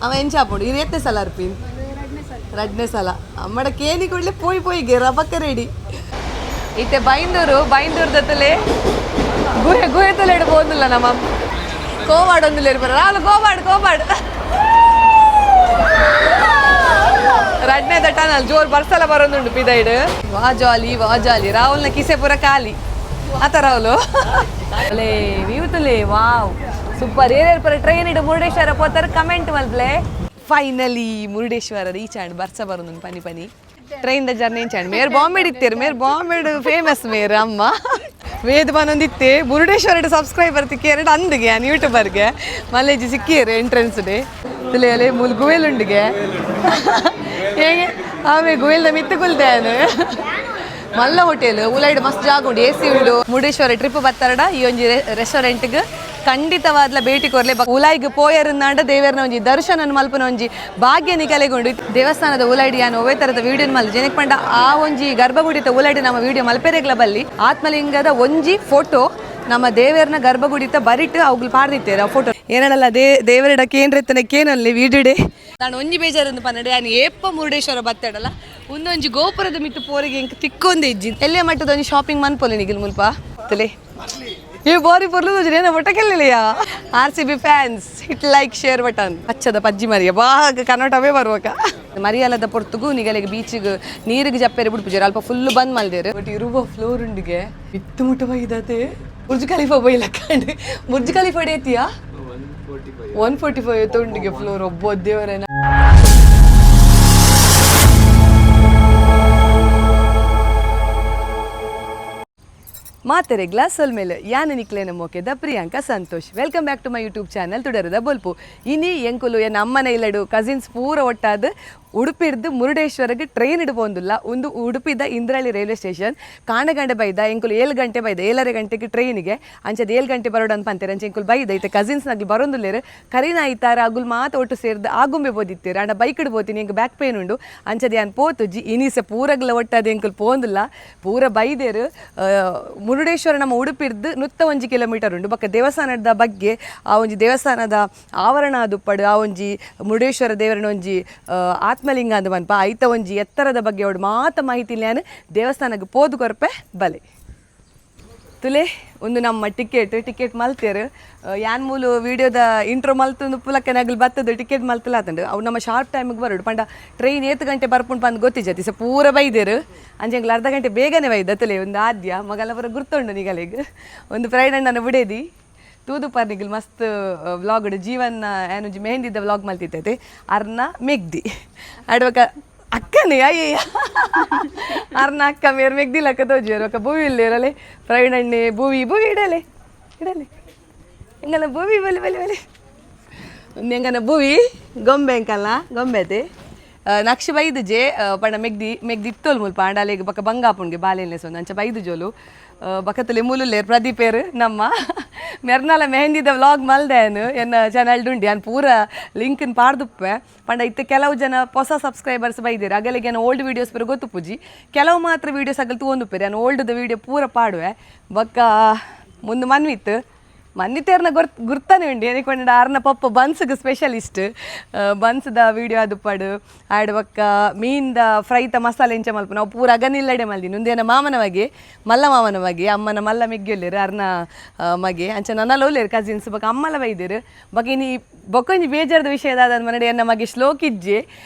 ಅವ ಎಂಚಾಪುಂಡು ಇದು ಎತ್ತನೇ ಸಲ ಅರ್ಪಿನ್ ಎರಡನೇ ಸಲ ಅಮ್ಮಡ ಕೇನಿ ಕೊಡ್ಲೆ ಪೋಯಿಗೆ ರಬಕ್ಕ ರೆಡಿ ಇತ್ತೆ ಬೈಂದೂರ್ದತ್ತಲೆ ಗುಹೆ ತಲೆ ಇಡ್ಬೋದಿಲ್ಲ ನಮ್ಮ ಕೋವಾಡ್ ಒಂದು ಇರ್ಬಾರ ರಾಹುಲ್ ಕೋವಾಡ್ ರಡ್ನೆ ದಟ್ಟನಲ್ಲಿ ಜೋರು ಬರ್ಸಲ ಬರೋದುಂಡು ಪಿದೈಡ್ ವಾ ಜಾಲಿ ರಾಹುಲ್ನ ಕಿಸೆ ಪೂರ ಖಾಲಿ ಆತ ರಾಹುಲು ಅಲ್ಲೇ ವ್ಯೂತಲೆ ವಾವ್ ಸೂಪರ್ ಏನೇನು ಪರ ಟ್ರೈನ್ ಇಡು ಮುರುಡೇಶ್ವರ ಪೋತಾರೆ ಕಮೆಂಟ್ ಮಲ್ಪ್ಲೆ ಫೈನಲಿ ಮುರುಡೇಶ್ವರ ರೀಚ್ ಆಂಡ್ ಬರ್ಸ ಬರೋದು ಪನಿ ಟ್ರೈನ್ ದ ಜರ್ನಿ ಎಂಚಾಂಡ್ ಮೇರ್ ಬಾಂಬೆಡ್ ಇತ್ತೇರು ಮೇರ್ ಬಾಂಬೆಡ್ ಫೇಮಸ್ ಮೇರ್ ಅಮ್ಮ ವೇದ್ ಬಂದೊಂದಿತ್ತೆ ಮುರುಡೇಶ್ವರ ಸಬ್ಸ್ಕ್ರೈಬರ್ ತಿಕ್ಕೇರಡು ಅಂದಿಗೆ ನಾನು ಯೂಟ್ಯೂಬರ್ಗೆ ಮಲ್ಲೇಜಿ ಸಿಕ್ಕಿಯರು ಎಂಟ್ರೆನ್ಸ್ ಡೇ ತಿಳಿಯಲೆ ಮೂಲ ಗುವೇಲುಂಡಿಗೆ ಹೇಗೆ ಆಮೇಲೆ ಗುವೇಲ್ದ ಮಿತ್ತುಗುಲ್ದೇನು ಮಲ್ಲ ಹೋಟೆಲ್ ಉಲೈಡ್ ಮಸ್ತ್ ಜಾಗ ಉಂಡು AC ಉಂಡು ಮುರುಡೇಶ್ವರ ಟ್ರಿಪ್ ಬತ್ತಾರಡ ಈ ಒಂಜಿ ರೆಸ್ಟೋರೆಂಟ್ಗೆ ಖಂಡಿತವಾದ್ಲ ಭೇಟಿ ಕೊರ್ಲೆ ಉಲಾಯ್ಗೆ ಪೋಯರ್ನಾಂಡ ದೇವರನ ಒಂಜಿ ದರ್ಶನ ಮಲ್ಪನ ಒಂಜಿ ಭಾಗ್ಯನಿ ಕಲೆಗೊಂಡು ದೇವಸ್ಥಾನದ ಉಲೈಡ್ ಯಾನು ಒವೇ ಥರದ ವಿಡಿಯೋ ಮಲ್ ಜನಕ್ಕೆ ಪಂಡ ಆ ಒಂಜಿ ಗರ್ಭಗುಡಿತ ಉಲೈಡ್ ನಮ್ಮ ವಿಡಿಯೋ ಮಲ್ಪೆರೆಗ್ಲ ಬಲ್ಲಿ ಆತ್ಮಲಿಂಗದ ಒಂಜಿ ಫೋಟೋ ನಮ್ಮ ದೇವರನ ಗರ್ಭಗುಡಿತ ಬರಿಟ್ಟು ಅವ್ಗಳು ಪಾಡ್ದಿತ್ತೇವೆ ಆ ಫೋಟೋ ಏನಲ್ಲ ದೇವರಿಡ ಕೇನಲ್ಲಿ ವಿಡಿಯೋಡೆ ನಾನು ಒಂಜಿ ಬೇಜಾರೊಂದು ಪನ್ನಡೆ ನಾನು ಏಪ್ಪ ಮುರುಡೇಶ್ವರ ಬತ್ತಾಡಲ್ಲ ಒಂದೊಂಜಿ ಗೋಪುರದ ಮಿತ್ತು ಪೋರಿಗೆ ಇಂಕ ತಿಕ್ಕೊಂದೆ ಇಜ್ಜಿ ಎಲ್ಲೇ ಮಟ್ಟದ ಒಂಜಿ ಶಾಪಿಂಗ್ ಮನ್ಪೊಲೆ ನಿಗಿಲ್ ಮುಲ್ಪ ತಲೆ ಈ ಬೋರಿ ಪೊರ್ಲು ಏನ ಬಟ್ಟಕೆಲ್ಲಿಯಾ RCB fans hit like share button ಹಚ್ಚದ ಪಜ್ಜಿ ಮರಿಯ ಬಾಗ ಕನ್ನಡವೇ ಬರುವಾಗ ಮರಿಯಾಲದ ಪೊರ್ತುಗು ನಿಗಲಿಗೆ ಬೀಚಿಗೆ ನೀರಿಗೆ ಜಪ್ಪೇರಿ ಬಿಡ್ಪುಜಾರ ಅಲ್ಪ ಫುಲ್ ಬಂದ್ ಮಲ್ದೇರು ಬಟ್ ಇರುವ ಫ್ಲೋರ್ ಉಂಡಿಗೆ ಇತ್ತು ಮುಟ್ಟ ಬೈದತೆ ಬುರ್ಜ್ ಖಲೀಫಾ ಬೈಲ ಕಂಡು ಬುರ್ಜ್ ಖಲೀಫಾ ಡೇತಿಯಾ 145 ತೊಂಡಿಗೆ ಫ್ಲೋರ್ ಒಬ್ಬ ದೇವರೇನ ಮಾತೆರೆ ಗ್ಲಾಸ್ ಮೇಲೆ ಯಾನ ನಿಕ್ಲೇನ ಮೋಕೆದ Priyanka Santosh welcome back to my YouTube channel ತುಡರದ ಬೋಲ್ಪು ಇನಿ ಎಂಕುಲು ಎನ್ನ ಅಮ್ಮನ ಇಲ್ಲಡು ಕಸಿನ್ಸ್ ಪೂರ ಒಟ್ಟಾದ ಉಡುಪಿರ್ದು ಮುರುಡೇಶ್ವರಗೆ ಟ್ರೈನ್ ಇಡ್ಬೋದಿಲ್ಲ ಒಂದು ಉಡುಪಿದ ಇಂದ್ರಾಳಿ ರೈಲ್ವೆ ಸ್ಟೇಷನ್ ಕಾಣಗಂಡೆ ಬೈದ ಎಂಕುಲು 7 ಗಂಟೆ ಬೈದ 7:30 ಗಂಟೆಗೆ ಟ್ರೈನಿಗೆ ಅಂಚದ 7 ಗಂಟೆ ಬರೋಡು ಅಂತ ಅಂತಾರೆ ಅಂಚೆ ಎಂಕುಲು ಬೈದ ಐತೆ ಕಸಿನ್ಸ್ನಾಗ್ಲಿ ಬರೋದಿಲ್ಲೇರು ಕರೀನ ಆಯ್ತಾರ ಅಗುಲ್ ಮಾತು ಒಟ್ಟು ಸೇರಿದ ಆಗುಂಬೆ ಬೋದಿತ್ತೇರು ಅಣ್ಣ ಬೈಕ್ ಇಡ್ಬೋತೀನಿ ಎಂಗೆ ಬ್ಯಾಕ್ ಪೇನ್ ಉಂಡು ಅಂಚದ ಯಾನ್ ಪೋತು ಇನಿಸ ಪೂರಗ್ಲ ಒಟ್ಟಾದ ಎಂಕುಲು ಪೋಂದಿಲ್ಲ ಪೂರ ಬೈದೇರು ಮುರುಡೇಶ್ವರ ನಮ್ಮ ಉಡುಪಿರ್ದು 101 ಕಿಲೋಮೀಟರ್ ಉಂಡು ಬಕ್ಕ ದೇವಸ್ಥಾನದ ಬಗ್ಗೆ ಆ ಒಂಜಿ ದೇವಸ್ಥಾನದ ಆವರಣ ದುಪ್ಪಡು ಆ ಒಂಜಿ ಮುರುಡೇಶ್ವರ ದೇವರನ ಒಂಜಿ ಆತ್ಮಲಿಂಗ ಅಂದ ಮನ್ಪ ಐತ ಒಂಜಿ ಎತ್ತರದ ಬಗ್ಗೆ ಅವಳು ಮಾತ ಮಾಹಿತಿ ಇಲ್ಲ ದೇವಸ್ಥಾನಕ್ಕೆ ಪೋದು ಕೊರಪೆ ಬಲೆ ತುಲೆ ಒಂದು ನಮ್ಮ ಟಿಕೆಟ್ ಮಲ್ತೇರು ಯಾನ್ ಮೂಲು ವಿಡಿಯೋದ ಇಂಟ್ರೋ ಮಲ್ತು ಪುಲಕ್ಕೆ ನಗಲ್ ಬತ್ತದು ಟಿಕೆಟ್ ಮಲ್ತಲ್ಲ ಆತಂಡು ಅವು ನಮ್ಮ ಶಾರ್ಪ್ ಟೈಮಿಗೆ ಬರೋಡು ಪಂಡ ಟ್ರೈನ್ 7 ಗಂಟೆ ಬರ್ಪುಂಡು ಬಂದು ಗೊತ್ತಿಜತಿ ಸ ಪೂರ ಬೈದೇರು ಅಂಜಂಗ್ಲ ಅರ್ಧ ಗಂಟೆ ಬೇಗನೆ ಬೈದ ತುಲೆ ಒಂದು ಆದ್ಯ ಮಗಲ ಬರ ಗುರ್ತುಂಡು ನಿಗಲಿಗೆ ಒಂದು ಫ್ರೈಡ್ ಅಣ್ಣನ ಬಿಡೇದಿ ತೂದು ಪರ್ನಿಗಿಲ್ ಮಸ್ತ್ ವ್ಲಾಗ್ ಜೀವನ್ ಏನೊಂಜಿ ಮೆಹಂದಿದ್ದ ವ್ಲಾಗ್ ಮಲ್ತಿತ್ತೈತೆ ಅರ್ನ ಮೆಗ್ದಿ ಆಡ್ಬೇಕ ಅಕ್ಕನೇ ಅಯ್ಯ ಅರ್ನ ಅಕ್ಕ ಮೇರ್ ಮೆಗ್ದಿಲಕ್ಕ ತೋಜಿಯರು ಅಕ್ಕ ಭೂವಿ ಇಲ್ಲೇರಲೆ ಫ್ರೈಡ್ ಅಣ್ಣೆ ಭೂವಿ ಇಡಲೆ ಹೆಂಗಲ್ಲ ಭೂವಿ ಬಲಿ ಒಂದು ಹೆಂಗನ ಭೂವಿ ಗೊಂಬೆ ಅಂಕಲ್ಲ ಗೊಂಬೆತೆ ನಕ್ಷ ಬೈದು ಜೆ ಪಂಡ ಮೆಗ್ದಿ ಇತ್ತೋಲ್ ಮುಲ್ಪ ಆಂಡಾಲೆಗೆ ಬಕ್ಕ ಬಂಗಾಪುಣ್ಗೆ ಬಾಲೆಲ್ಲೆ ಸೊಂದು ಅಂಚ ಬೈದು ಜೋಲು ಬಕತ್ತಲೆ ಮೂಲುಲ್ಲೇರು ಪ್ರದೀಪೇರು ನಮ್ಮ ಮೆರ್ನಾಲ ಮೆಹಂದಿದ ವ್ಲಾಗ್ ಮಲ್ದೇನು ಎನ್ನ ಚಾನಲ್ ಡುಂಡಿ ನಾನು ಪೂರ ಲಿಂಕ್ನ ಪಾಡ್ದುಪ್ಪೆ ಪಂಡ ಇತ್ತು ಕೆಲವು ಜನ ಹೊಸ ಸಬ್ಸ್ಕ್ರೈಬರ್ಸ್ ಬೈದಿರು ಅಗಲಿಗೆ ನಾನು ಓಲ್ಡ್ ವೀಡಿಯೋಸ್ ಪೂರ ಗೊತ್ತು ಪೂಜಿ ಕೆಲವು ಮಾತ್ರ ವೀಡಿಯೋಸ್ ಆಗಲಿ ತೊಗೊಂಡುಪ್ಪೇರಿ ನಾನು ಓಲ್ಡ್ದ ವೀಡಿಯೋ ಪೂರ ಪಾಡುವೆ ಬಕ್ಕ ಮುಂದೆ ಮನ್ನಿತೇರ್ನ ಗುರ್ತಾನೆ ಉಂಡು ಏನಕ್ಕೆ ಆರ್ನ ಪಪ್ಪ ಬನ್ಸ್ಗೆ ಸ್ಪೆಷಲಿಸ್ಟ್ ಬನ್ಸ್ದ ವೀಡಿಯೋ ಅದು ಪಡು ಆಡ್ ಬಕ್ಕ ಮೀನ್ದ ಫ್ರೈತ ಮಸಾಲೆ ಇಂಚ ಮಲ್ಪ ನಾವು ಪೂರ ಅಗನಿಲ್ಲಡೆ ಮಲ್ದಿನಿ ಒಂದೇನ ಮಾಮನವಾಗಿ ಮಲ್ಲ ಮಾಮನವಾಗಿ ಅಮ್ಮನ ಮಲ್ಲ ಮೆಗ್ಗಿಯಲ್ಲೇರು ಅರ್ನ ಮಗೆ ಅಂಚ ನನ್ನಲ್ಲಿ ಒಲ್ಲೇರು ಕಸಿನ್ಸ್ ಬಕ್ಕ ಅಮ್ಮಲ ಬೈದಿರು ಬಕ್ಕ ಇನ್ನು ಬೊಕ್ಕೊಂಜಿ ಬೇಜಾರದ ವಿಷಯದಾದ ಮನಡೆ ಎನ್ನ ಮಗೆ ಶ್ಲೋಕಿಜ್ಜೆ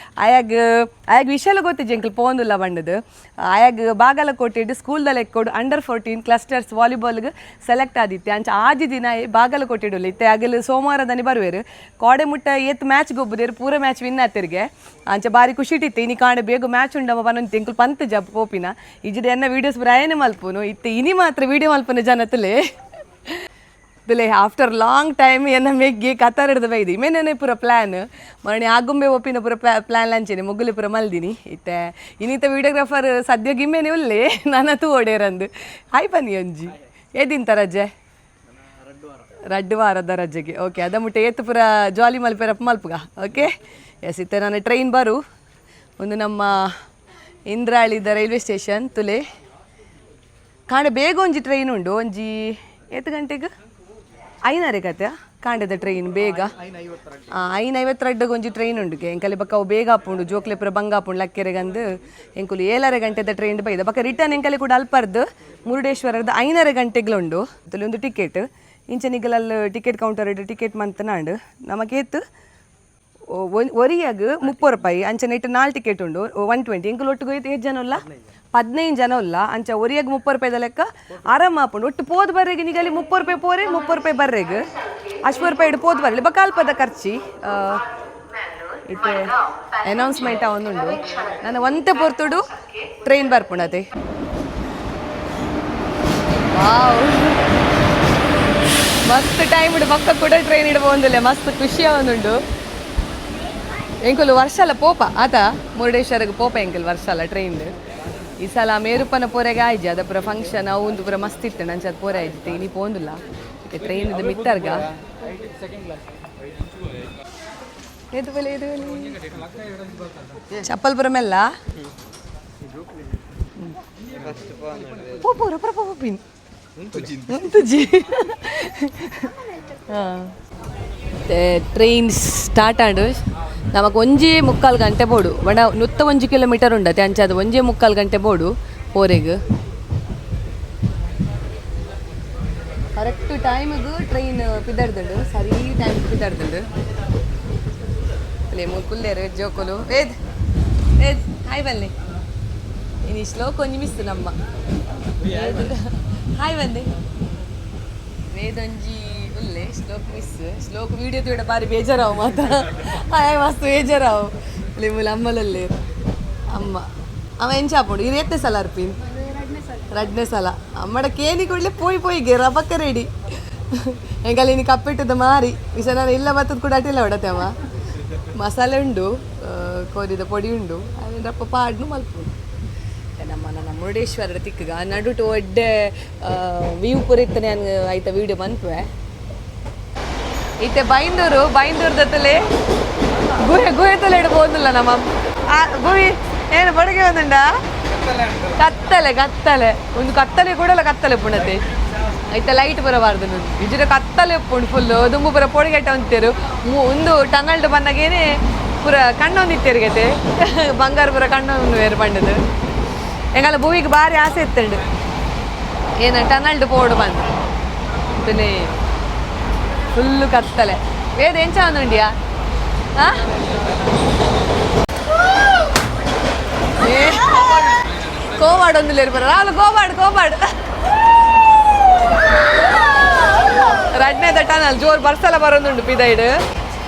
ಆಯಾಗ ವಿಷಯಲ್ಲ ಗೊತ್ತಿಜ್ಜೆ ಅಂಕಲ್ ಪೋಂದಿಲ್ಲ ಬಂಡದು ಆಯಾಗ ಬಾಗಲಕೋಟೆ ಸ್ಕೂಲ್ದಲ್ಲಿ ಎಕ್ಕೊಡು ಅಂಡರ್-14 ಕ್ಲಸ್ಟರ್ಸ್ ವಾಲಿಬಾಲ್ಗೆ ಸೆಲೆಕ್ಟ್ ಆದಿತ್ತೆ ಅಂಚ ಆಜಿ ದಿನ ಬಾಗಲಕೋಟೆ ಇಡಲಿ ಇತ್ತೆ ಆಗಲು ಸೋಮವಾರದನಿ ಬರುವೇರು ಕೋಡೆ ಮುಟ್ಟ ಮ್ಯಾಚ್ ಗೊಬ್ಬದೇರು ಪೂರ ಮ್ಯಾಚ್ ವಿನ್ ಆತಿರ್ಗೆ ಅಂಚ ಬಾರಿ ಖುಷಿ ಇಟ್ಟಿತ್ತೆ ಇನಿ ಕಾಣೆ ಬೇಗ ಮ್ಯಾಚ್ ಉಂಡವ ಬನ್ನೊಂದು ಎಂಕುಲು ಪಂತ್ ಜಬ್ ಪೋಪಿನ ಇಜ್ಜದ ಎನ್ನ ವೀಡಿಯೋಸ್ ಬರಾಯನೆ ಮಲ್ಪುನು ಇತ್ತೆ ಇನಿ ಮಾತ್ರ ವೀಡಿಯೋ ಮಲ್ಪುನ ಜನತಲೆ ಬೆಲೆ ಆಫ್ಟರ್ ಲಾಂಗ್ ಟೈಮ್ ಎನ್ನ ಮೆಗ್ಗಿ ಕತ್ತಾರ ಹಿಡ್ದು ಬೈದಿ ಮೇನೇನೆ ಪೂರ ಪ್ಲ್ಯಾನ್ ಮರಣಿ ಆಗುಂಬೆ ಒಪ್ಪಿನ ಪೂರ ಪ್ಲ್ಯಾನ್ ಲಂಚೇನೆ ಮುಗ್ಗುಲಿ ಪೂರ ಮಲ್ದಿನಿ ಇತ್ತೆ ಇನ್ನಿತ ವೀಡಿಯೋಗ್ರಾಫರ್ ಸದ್ಯ ಗಿಮ್ಮೇನೆ ಉಲ್ಲೇ ನನ್ನತು ಓಡೇರಂದು ಹಾಯ್ ಬನ್ನಿ ಅಂಜಿ ಏದಿಂತ ರಜೆ ರಡ್ಡು ವಾರದ ರಜೆಗೆ ಓಕೆ ಅದ ಮುಟ್ಟೆ ಏತು ಪೂರ ಜಾಲಿ ಮಲ್ಪೇರಪ್ಪ ಮಲ್ಪುಗ ಓಕೆ ಎಸ್ ಇತ್ತೆ ನಾನು ಟ್ರೈನ್ ಬರು ಒಂದು ನಮ್ಮ ಇಂದ್ರಾಳಿದ ರೈಲ್ವೆ ಸ್ಟೇಷನ್ ತುಲೆ ಕಾಣೆ ಬೇಗ ಒಂಜಿ ಟ್ರೈನ್ ಉಂಡು ಒಂಜಿ 8 ಗಂಟೆಗೆ 5:30 ಕತೆ ಕಾಂಡೆದ ಟ್ರೈನ್ ಬೇಗ 5:52 ಒಂಜಿ ಟ್ರೈನ್ ಉಂಡು ಎಂಕಲಿ ಬಕ್ಕ ಅವು ಬೇಗ ಹಾಪುಂಡು ಜೋಕ್ಲೆ ಪುರ ಬಂಗ ಹಾಪುಂಡು ಲಕ್ಕೆರೆಗಂದು ಎಂಕುಲು 7:30 ಗಂಟೆದ ಟ್ರೈನ್ ಬೈದ ಬಕ್ಕ ರಿಟರ್ನ್ ಎಂಕಲಿ ಕೂಡ ಅಲ್ಪರ್ದು ಮುರುಡೇಶ್ವರದ 5:30 ಗಂಟೆಗ್ಲುಂಡು ಅದಲ್ಲಿ ಒಂದು ಟಿಕೆಟ್ ಇಂಚನಿಗಲಲ್ಲಿ ಟಿಕೆಟ್ ಕೌಂಟರ್ ಇಟ್ಟು ಟಿಕೆಟ್ ಮಂತನಾಂಡು ನಮಗೇತು ಒರಿಯಾಗ 30 ರೂಪಾಯಿ ಅಂಚೆ ನೈಟ್ 4 ಟಿಕೆಟ್ ಉಂಡು 120 ಎಂಕುಲು ಒಟ್ಟಿಗೆ ಎಷ್ಟು ಜನ ಇಲ್ಲ 15 ಜನ ಇಲ್ಲ ಅಂಚ ಒರಿಯಾಗ 30 ರೂಪಾಯಿದ ಲೆಕ್ಕ ಆರಾಮ ಹಾಪುಂಡು ಒಟ್ಟು ಪೋದ್ ಬರ್ರೆಗೆ ನಿಗಲಿ 30 ರೂಪಾಯಿ ಪೋರೆ 30 ರೂಪಾಯಿ ಬರ್ರೆಗೆ ಅಶ್ವರ್ ರೂಪಾಯಿ ಇಡು ಪೋದ್ ಬರ್ಲಿ ಬಕ್ಕ ಅಲ್ಪದ ಖರ್ಚಿ ಇತ್ತೆ ಅನೌನ್ಸ್ಮೆಂಟ್ ಅವನುಂಡು ನಾನು ಒಂತೆ ಪೊರ್ತುಡು ಟ್ರೈನ್ ಬರ್ಪುಣತೆ ವಾವ್ ಮಸ್ತ್ ಟೈಮ್ ಇಡು ಪಕ್ಕ ಕೂಡ ಟ್ರೈನ್ ಇಡಬಹುದಿಲ್ಲ ಮಸ್ತ್ ಖುಷಿ ಅವನುಂಡು ಎಂಕುಲು ವರ್ಷಲ ಪೋಪ ಆತ ಮುರುಡೇಶ್ವರಗೆ ಪೋಪ ಎಂಕಲ್ ವರ್ಷಲ ಟ್ರೈನ್ ಈ ಸಲ ಮೇರುಪನ ಪೋರೆಗೆ ಆಯ್ಜಿ ಅದ ಪುರ ಫಂಕ್ಷನ್ ಅವು ಪುರ ಮಸ್ತ್ ಇತ್ತು ನಂಚೆ ಅದು ಪೋರೆ ಆಯ್ತು ಇನಿ ಪೋಂದಿಲ್ಲ ಈಗ ಟ್ರೈನ್ ಇದು ಮಿತ್ತರ್ಗ ಚಪ್ಪಲ್ ಪುರ ಮೆಲ್ಲ ಪೋಪಿನ್ ಟ್ರೈನ್ ಸ್ಟಾರ್ಟ್ ಆಡು ನಮಕ್ 1:45 ಗಂಟೆ ಬೋಡು ಬಡ 101 ಕಿಲೋಮೀಟರ್ ಉಂಡತೆ ಅಂಚೆ ಅದು 1:45 ಗಂಟೆ ಬೋಡು ಪೋರೆಗ್ ಕರೆಕ್ಟ್ ಟೈಮಿಗೆ ಟ್ರೈನ್ ಪಿದರ್ದುಂಡು ಸರಿ ಟೈಮ್ ಪಿದರ್ದುಂಡು ಅಲ್ಲೇ ಮುಲ್ಕುಲ್ಲೇರು ಜೋಕುಲು ವೇದ್ ಹಾಯ್ ಬನ್ನಿ ಇನ್ನು ಶ್ಲೋಕ ಒಂಜಿ ಮಿಸ್ತು ನಮ್ಮ ಹಾಯ್ ಬಂದೆ ವೇದೊಂಜಿ ಉಲ್ಲೆ ಶ್ಲೋಕ ಮಿಸ್ ಶ್ಲೋಕ ವೀಡಿಯೋ ತೂಡ ಬಾರಿ ಬೇಜಾರಾವು ಮಾತ ಹಾಯ್ ಮಸ್ತ್ ಬೇಜಾರಾವು ಅಲ್ಲಿ ಮುಲ ಅಮ್ಮಲಲ್ಲಿ ಅಮ್ಮ ಅವ ಎಂಚಾಪುಂಡು ಇದು ಎತ್ತನೇ ಸಲ ಅರ್ಪಿನ್ ರಡ್ನೇ ಸಲ ಅಮ್ಮಡ ಕೇನಿ ಕೊಡ್ಲೆ ಪೋಯಿಗೆ ರಬಕ್ಕ ರೆಡಿ ಎಂಗಲ್ಲಿ ನೀನು ಕಪ್ಪಿಟ್ಟದ ಮಾರಿ ವಿಷ ನಾನು ಇಲ್ಲ ಬತ್ತದ ಕೂಡ ಅಟಿಲ್ಲ ಹೊಡತೆ ಅವ ಮಸಾಲೆ ಉಂಡು ಕೋರಿದ ಪೊಡಿ ಉಂಡು ಅವೇನು ರಪ್ಪ ಪಾಡ್ನು ಮಲ್ಪುಂಡು ನನ್ನ ಮುರುಡೇಶ್ವರದ ತಿಕ್ಕಗ ನಡುಟು ಒಡ್ಡೆ ವ್ಯೂ ಪುರಿತ್ತನೆ ಆಯ್ತ ವೀಡಿಯೋ ಬಂತ್ವೆ ಇತ್ತೆ ಬೈಂದೂರ್ದತ್ತಲೆ ಗುಹೆ ತಲೆ ಇಡಬಹುದಿಲ್ಲ ನಮ್ಮ ಗುಹಿ ಏನು ಬಡಗೆ ಒಂದುಂಡ ಕತ್ತಲೆ ಒಂದು ಕತ್ತಲೆ ಕೂಡಲ್ಲ ಕತ್ತಲೆ ಪುಣತೆ ಐತೆ ಲೈಟ್ ಬರಬಾರ್ದು ನೋಡಿ ಇಜರ ಕತ್ತಲೆ ಉಪ್ಪುಂಡು ಫುಲ್ಲು ದುಂಬು ಪುರ ಪೊಡಿಗೆಟ್ಟ ಅಂತೀರು ಒಂದು ಟನಲ್ಡ್ ಬಂದಾಗೇನೆ ಪುರ ಕಣ್ಣೊಂದಿತ್ತೇರಿಗೈತೆ ಬಂಗಾರ ಪುರ ಕಣ್ಣೊಂದು ಬೇರೆ ಬಂಡದು ಎಂಗಲ್ಲ ಭೂವಿಗೆ ಭಾರಿ ಆಸೆ ಇತ್ತಂಡು ಏನು ಟನಲ್ಡ್ ಪೋಡು ಬಂದು പിന്നെ ಫುಲ್ಲು ಕತ್ತಲೆ ವೇದ ಎಂಚ ಅಂದುಂಡಿಯಾ ಕೋವಾಡ್ ಒಂದು ಲೇರು ಬರ ರಾಹುಲ್ ಕೋವಾಡ್ ರಡ್ನೇದ ಟನಲ್ ಜೋರ್ ಬರ್ಸಲ ಬರೋದುಂಡು ಪಿದೈಡ್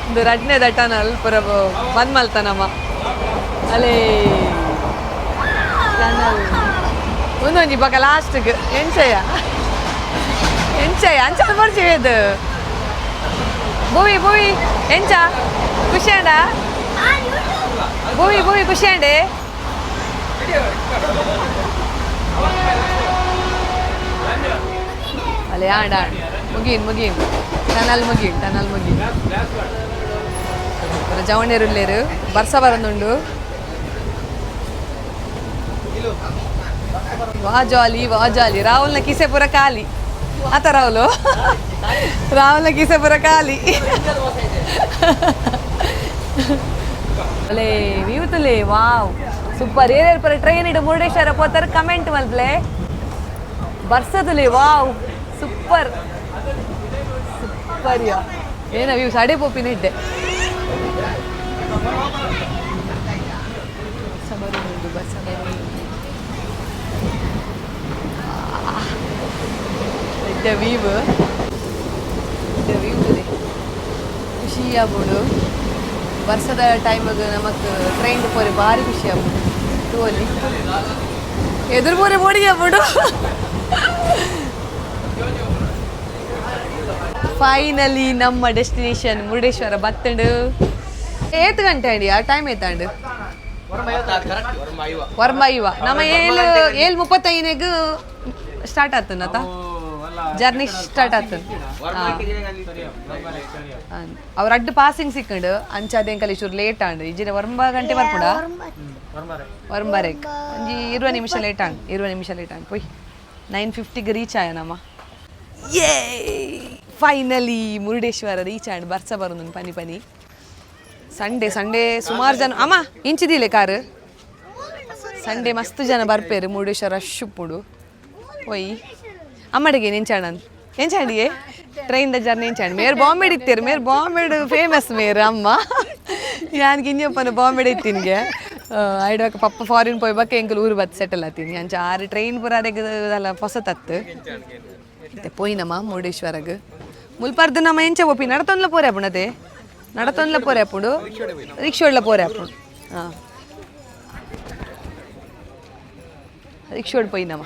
ಒಂದು ರಡ್ನೇದ ಟನಲ್ ಪುರ ಬಂದ್ ಮಲ್ತಾನಮ್ಮ ಅಲ್ಲೇ ಒಂದೊಂಜಿ ಬಕ ಲಾಸ್ಟ್ಗೆ ಎಂಚಯ್ಯ ಅಂಚದ ಬರ್ತೀವಿ ಭೂವಿ ಎಂಚ ಖುಷಿ ಅಂಡ ಭೂವಿ ಖುಷಿ ಅಂಡೆ ಅಲ್ಲೇ ಆಡ ಮುಗೀನ್ ಟನಲ್ ಮುಗೀನ್ ಜವಣೇರುಲ್ಲೇರು ಬರ್ಸ ಬರೋದುಂಡು ವಾ ಜಾಲಿ ರಾಹುಲ್ನ ಕಿಸೆ ಪುರ ಖಾಲಿ ಆತ ರಾಹುಲ್ನ ಕಿಸೆ ಪುರ ಖಾಲಿ ಅಲ್ಲೇ ನೀವುತಲೇ ವಾವ್ ಸೂಪರ್ ಏನೇನು ಪುರ ಟ್ರೈನ್ ಇಡು ಮುರುಡೇಶ್ವರ ಪೋತಾರೆ ಕಮೆಂಟ್ ಮಲ್ಪ್ಲೆ ಬರ್ಸದಲೇ ವಾವ್ ಸೂಪರ್ ಯಾ ಏನ ವ್ಯೂ ಸಾಡೆ ಪೋಪಿನ ಇದ್ದೆ ವ್ಯೂ ಖುಷಿ ಆಗ್ಬೋದು ವರ್ಷದ ಟೈಮಿಗೆ ನಮಗೆ ಟ್ರೈನ್ ಪೋರೆ ಭಾರಿ ಖುಷಿ ಆಗ್ಬೋದು ಟೂಲ್ಲಿ ಎದುರು ಪೋರೆ ಬೋಡಿಗೆ ಆಗ್ಬೋದು ಫೈನಲಿ ನಮ್ಮ ಡೆಸ್ಟಿನೇಷನ್ ಮುರುಡೇಶ್ವರ ಬತ್ತಂಡು 8 ಗಂಟೆ ಅಂಡಿ ಆ ಟೈಮ್ ಐತಂಡು ವರ್ಮೈವ ನಮ್ಮ 7:35 ಸ್ಟಾರ್ಟ್ ಆತನತ ಜರ್ನಿ ಸ್ಟಾರ್ಟ್ ಆತನ ಅವ್ರ ಅಡ್ಡು ಪಾಸಿಂಗ್ ಸಿಕ್ಕಂಡು ಅಂಚಾದ ಎಂಕಲ್ ಇಷ್ಟೂರು ಲೇಟ್ ಆಂಡು ಇಜಿನ 9 ಗಂಟೆ ಬರ್ಪುಡ ವರ್ಮಬಾರೆಕ್ ಒಂಜಿ 20 ನಿಮಿಷ ಲೇಟ್ ಆಂಡು ಪೋಯ್ 9:50ಗೆ ರೀಚ್ ಆಯ ನಮ್ಮ ಫೈನಲಿ ಮುರುಡೇಶ್ವರ ರೀಚ್ ಆ್ಯಂಡ್ ಬರ್ಸ ಬರೋದು ಪನಿ ಪನಿ ಸಂಡೇ ಸುಮಾರು ಜನ ಅಮ್ಮ ಇಂಚಿದಿಲ್ಲ ಕಾರು ಸಂಡೇ ಮಸ್ತ್ ಜನ ಬರ್ಪೇರು ಮುರುಡೇಶ್ವರ ರಶ್ ಉಪ್ಪುಡು ಒಯ್ ಅಮ್ಮಡಿಗೆ ಎಂಚಾಂಡಿಗೆ ಟ್ರೈನ್ ದ ಜರ್ನಿ ಎಂಚಾಂಡ್ ಮೇರ್ ಬಾಂಬೆಡ್ ಇತ್ತೀರು ಮೇರ್ ಬಾಂಬೆಡ್ ಫೇಮಸ್ ಮೇರ್ ಅಮ್ಮ ಯಾನ್ಗೆ ಇನ್ನೊಪ್ಪನ ಬಾಂಬೆಡ್ ಇತ್ತಿನ್ಗೆ ಐಡ್ಬೇಕು ಪಪ್ಪ ಫಾರಿನ್ ಪೋಯ್ ಬಕ್ಕ ಎಂಕಲ್ ಊರು ಬತ್ತು ಸೆಟಲ್ ಆತೀನಿ ಅಂಚ ಆರು ಟ್ರೈನ್ ಪೂರ ಅದೆಲ್ಲ ಹೊಸತತ್ತು ಮತ್ತೆ ಪೋಯ್ನಮ್ಮ ಮುರುಡೇಶ್ವರಗೆ ಮುಲ್ಪರ್ದು ನಮ್ಮ ಎಂಚ ಒಪ್ಪಿ ನಡತೊಂದ್ಲ ಪೋರೆ ಅಪ್ಪುಣತೆ ನಡತೊಂದ್ಲ ಪೋರೆ ಅಪ್ಪುಡು ರಿಕ್ಷೋಡ್ಲ ಪೋರೆ ಅಪ್ಪುಡು ಹಾಂ ರಿಕ್ಷೋಡ್ ಪೋಯ್ನಮ್ಮ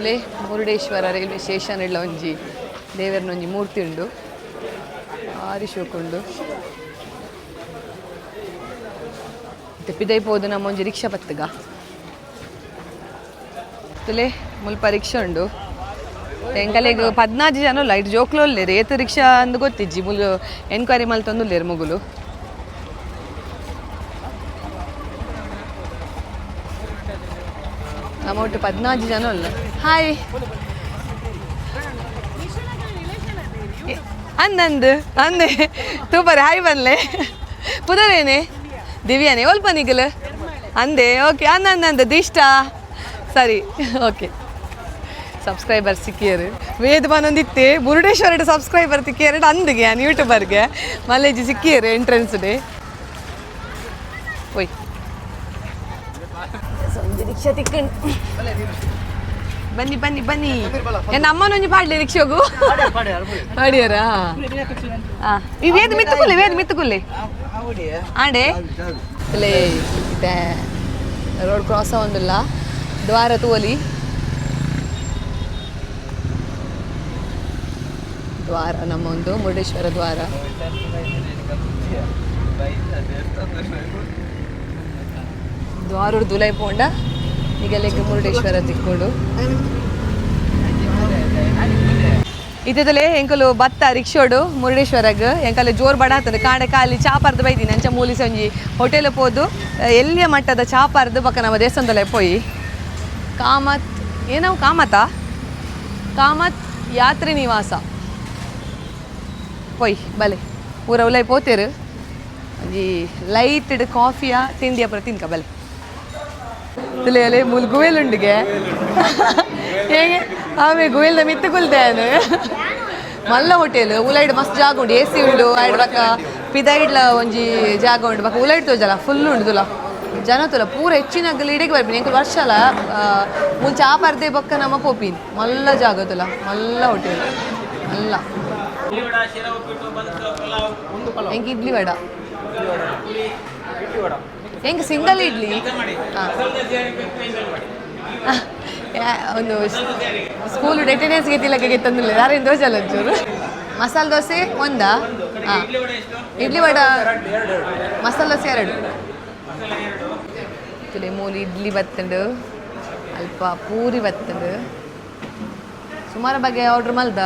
ಲೇ ಮುರುಡೇಶ್ವರ ರೈಲ್ವೆ ಸ್ಟೇಷನ್ ಎಲ್ಲ ಒಂಜಿ ದೇವರನ ಒಂಜಿ ಮೂರ್ತಿ ಉಂಡು ಆರಿಶೋಕೊಂಡು ತೆಪ್ಪಿದೈಪೋದು ನಮ್ಮ ಒಂಜಿ ರಿಕ್ಷಾ ಬತ್ತಗ ತುಲೆ ಮುಲ್ಪ ರಿಕ್ಷಾ ಉಂಡು ಎಂಕಲೆಗ್ 14 ಜನ ಲೈಟ್ ಜೋಕ್ಲು ಒಲ್ಲೇರು ಏತು ರಿಕ್ಷಾ ಅಂದು ಗೊತ್ತಿಜ್ಜಿ ಮುಲು ಎನ್ಕ್ವೈರಿ ಮಲ್ತೊಂದುಲ್ಲೇರು ಮುಗುಲು ಅಮೌಂಟ್ 14 ಜನ ಅಲ್ಲ ಹಾಯ್ ಅಂದೆ ತೂಪರೆ ಹಾಯ್ ಬನ್ಲೆ ಪುದರೇನೆ ದಿವ್ಯಾನೆ ಒಲ್ಪ ನಿಗಲ್ ಅಂದೆ ಓಕೆ ಅಂದ ದಿಷ್ಟ ಸರಿ ಓಕೆ ಸಬ್ಸ್ಕ್ರೈಬರ್ ಸಿಕ್ಕಿಯರು ವೇದ ಬಂದೊಂದಿತ್ತೆ ಮುರುಡೇಶ್ವರ ಸಬ್ಸ್ಕ್ರೈಬರ್ ತಿಕ್ಕಿಯರು ಅಂದಿಗೆ ನಾನು ಯೂಟ್ಯೂಬರ್ಗೆ ಮಲ್ಲೇಜಿ ಸಿಕ್ಕಿಯರು ಎಂಟ್ರೆನ್ಸ್ ಡೇ ಓಯ್ ರಿಕ್ಷಾ ತಿಕ್ಕಂಡು ಬನ್ನಿ ಏನು ಅಮ್ಮನೊಂಜಿ ಪಾಡ್ಲಿ ರಿಕ್ಷೋಗು ಪಾಡ್ಯಾರಾ ಹಾಂ ಈ ವೇದ ಮಿತ್ತುಕುಲ್ಲೆ ಆಂಡೆ ಇಲ್ಲೇ ಇದೆ ರೋಡ್ ಕ್ರಾಸ್ ಆಗೊಂದಿಲ್ಲ ದ್ವಾರ ತೋಲಿ ದ್ವಾರ ನಮ್ಮ ಒಂದು ಮುರುಡೇಶ್ವರ ದ್ವಾರ ದ್ವಾರ ದುಲೈ ಪೋಂಡ ಈಗ ಲೆಕ್ಕ ಮುರುಡೇಶ್ವರ ತಿಕ್ಕೊಂಡು ಇದ್ದಲೆ ಎಂಕಲು ಬತ್ತ ರಿಕ್ಷೋಡು ಮುರುಡೇಶ್ವರಗೆ ಎಂಕಲು ಜೋರು ಬಡಾತದ ಕಾಂಡೆ ಖಾಲಿ ಚಾಪಾರ್ದು ಬೈದೀನಿ ಅಂಚ ಮೂಲಿ ಸಂಜಿ ಹೋಟೆಲ್ ಪೋದು ಎಲ್ಲಿಯ ಮಟ್ಟದ ಚಾಪಾರ್ದು ಬಕ್ಕ ನಮ್ಮ ದೇವಸ್ಥಾನದಲ್ಲೇ ಪೋಯಿ ಕಾಮತ್ ಯಾತ್ರಿ ನಿವಾಸ ಪೊಯ್ ಬಲೆ ಪೂರ ಉಲೈ ಪೋತೇರು ಒಂಜಿ ಲೈಟ್ ಕಾಫಿಯ ತಿಂಡಿಯ ಪೂರ ತಿನ್ಕ ಬಲೆ ತುಲೆ ಮೂಲ್ ಗುವೆಲುಂಡಿಗೆ ಹೇಗೆ ಆಮೇಲೆ ಗುವೆಲ್ದ ಮಿತ್ತು ಕುಲ್ತೇನು ಮಲ್ಲ ಹೋಟೆಲ್ ಉಲೈಡ್ ಮಸ್ತ್ ಜಾಗ ಉಂಡು ಎ ಸಿ ಉಂಡು ಐಡ್ ಬಕ್ಕ ಪಿದೈಡ್ಲ ಒಂಜಿ ಜಾಗ ಉಂಡು ಬಕ್ಕ ಉಲೈಡ್ ತೋಜಲ್ಲ ಫುಲ್ ಉಂಡು ತುಲ ಜನ ತುಲ ಪೂರ ಹೆಚ್ಚಿನ ಇಡಿಗೆ ಬರ್ತೀನಿ ಎಂಕಲ್ ವರ್ಷ ಅಲ್ಲ ಮುಂಚೆ ಆ ಪರ್ದೆ ಬಕ್ಕ ನಮ್ಮ ಪೋಪಿನ್ ಮಲ್ಲ ಜಾಗ ತುಲ ಮಲ್ಲ ಹೋಟೆಲ್ ಮಲ್ಲ ಹೆಂಗೆ ಇಡ್ಲಿ ವಡ ಹೆಂಗೆ ಸಿಂಗಲ್ ಇಡ್ಲಿ ಒಂದು ಸ್ಕೂಲು ಅಟೆಂಡೆನ್ಸ್ಗೆ ತಿಲಕ್ಕೆ ತಂದಿಲ್ಲ ಯಾರೇನು ದೋಸೆ ಅಲ್ಲ ಒಂಚೂರು ಮಸಾಲೆ ದೋಸೆ ಒಂದಾ ಹಾಂ ಇಡ್ಲಿ ವಡ ಮಸಾಲೆ ದೋಸೆ 2 3 ಇಡ್ಲಿ ಬತ್ತಂಡು ಅಲ್ಪ ಪೂರಿ ಬತ್ತಂಡು ಸುಮಾರು ಬಗೆ ಆರ್ಡ್ರ್ ಮಲ್ದ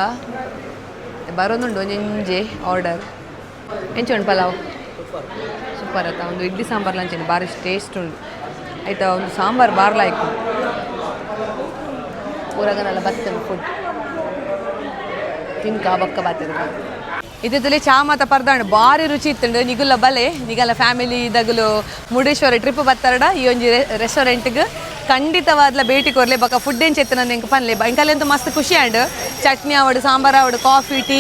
ಬರೋದುಂಡು ಒಂಜೆ ಆರ್ಡರ್ ಎಂಚುಂಡು ಪಲಾವ್ ಸೂಪರ್ ಆಯ್ತಾ ಒಂದು ಇಡ್ಲಿ ಸಾಂಬಾರು ಲಂಚೇನು ಭಾರಿ ಟೇಸ್ಟ್ ಉಂಡು ಆಯ್ತಾ ಒಂದು ಸಾಂಬಾರು ಬಾರ್ಲಾಯ್ಕು ಊರಾಗನೆಲ್ಲ ಬರ್ತದೆ ಫುಡ್ ತಿನ್ಕ ಬಕ್ಕ ಬಾತಿರ ಇದ್ದಲ್ಲಿ ಚಾ ಮಾತ ಪರ್ದಾಂಡು ಭಾರಿ ರುಚಿ ಇತ್ತಂಡು ನಿಗುಲ್ಲ ಬಲೆ ನಿಗಲ್ಲ ಫ್ಯಾಮಿಲಿ ಇದಾಗಲು ಮುರುಡೇಶ್ವರ ಟ್ರಿಪ್ ಬತ್ತಾರಡ ಈ ಒಂಜಿ ರೆಸ್ಟೋರೆಂಟ್ಗೆ ಖಂಡಿತವಾದ್ಲ ಭೇಟಿ ಕೊರ್ಲೆ ಬಕ್ಕ ಫುಡ್ ಏನು ಚೆತ್ತನ ಎಂಕ ಪನ್ಲೆ ಎಂಕಲ್ಲಂತೂ ಮಸ್ತ್ ಖುಷಿ ಆಂಡು ಚಟ್ನಿ ಆವಡು ಸಾಂಬಾರು ಆವಡು coffee tea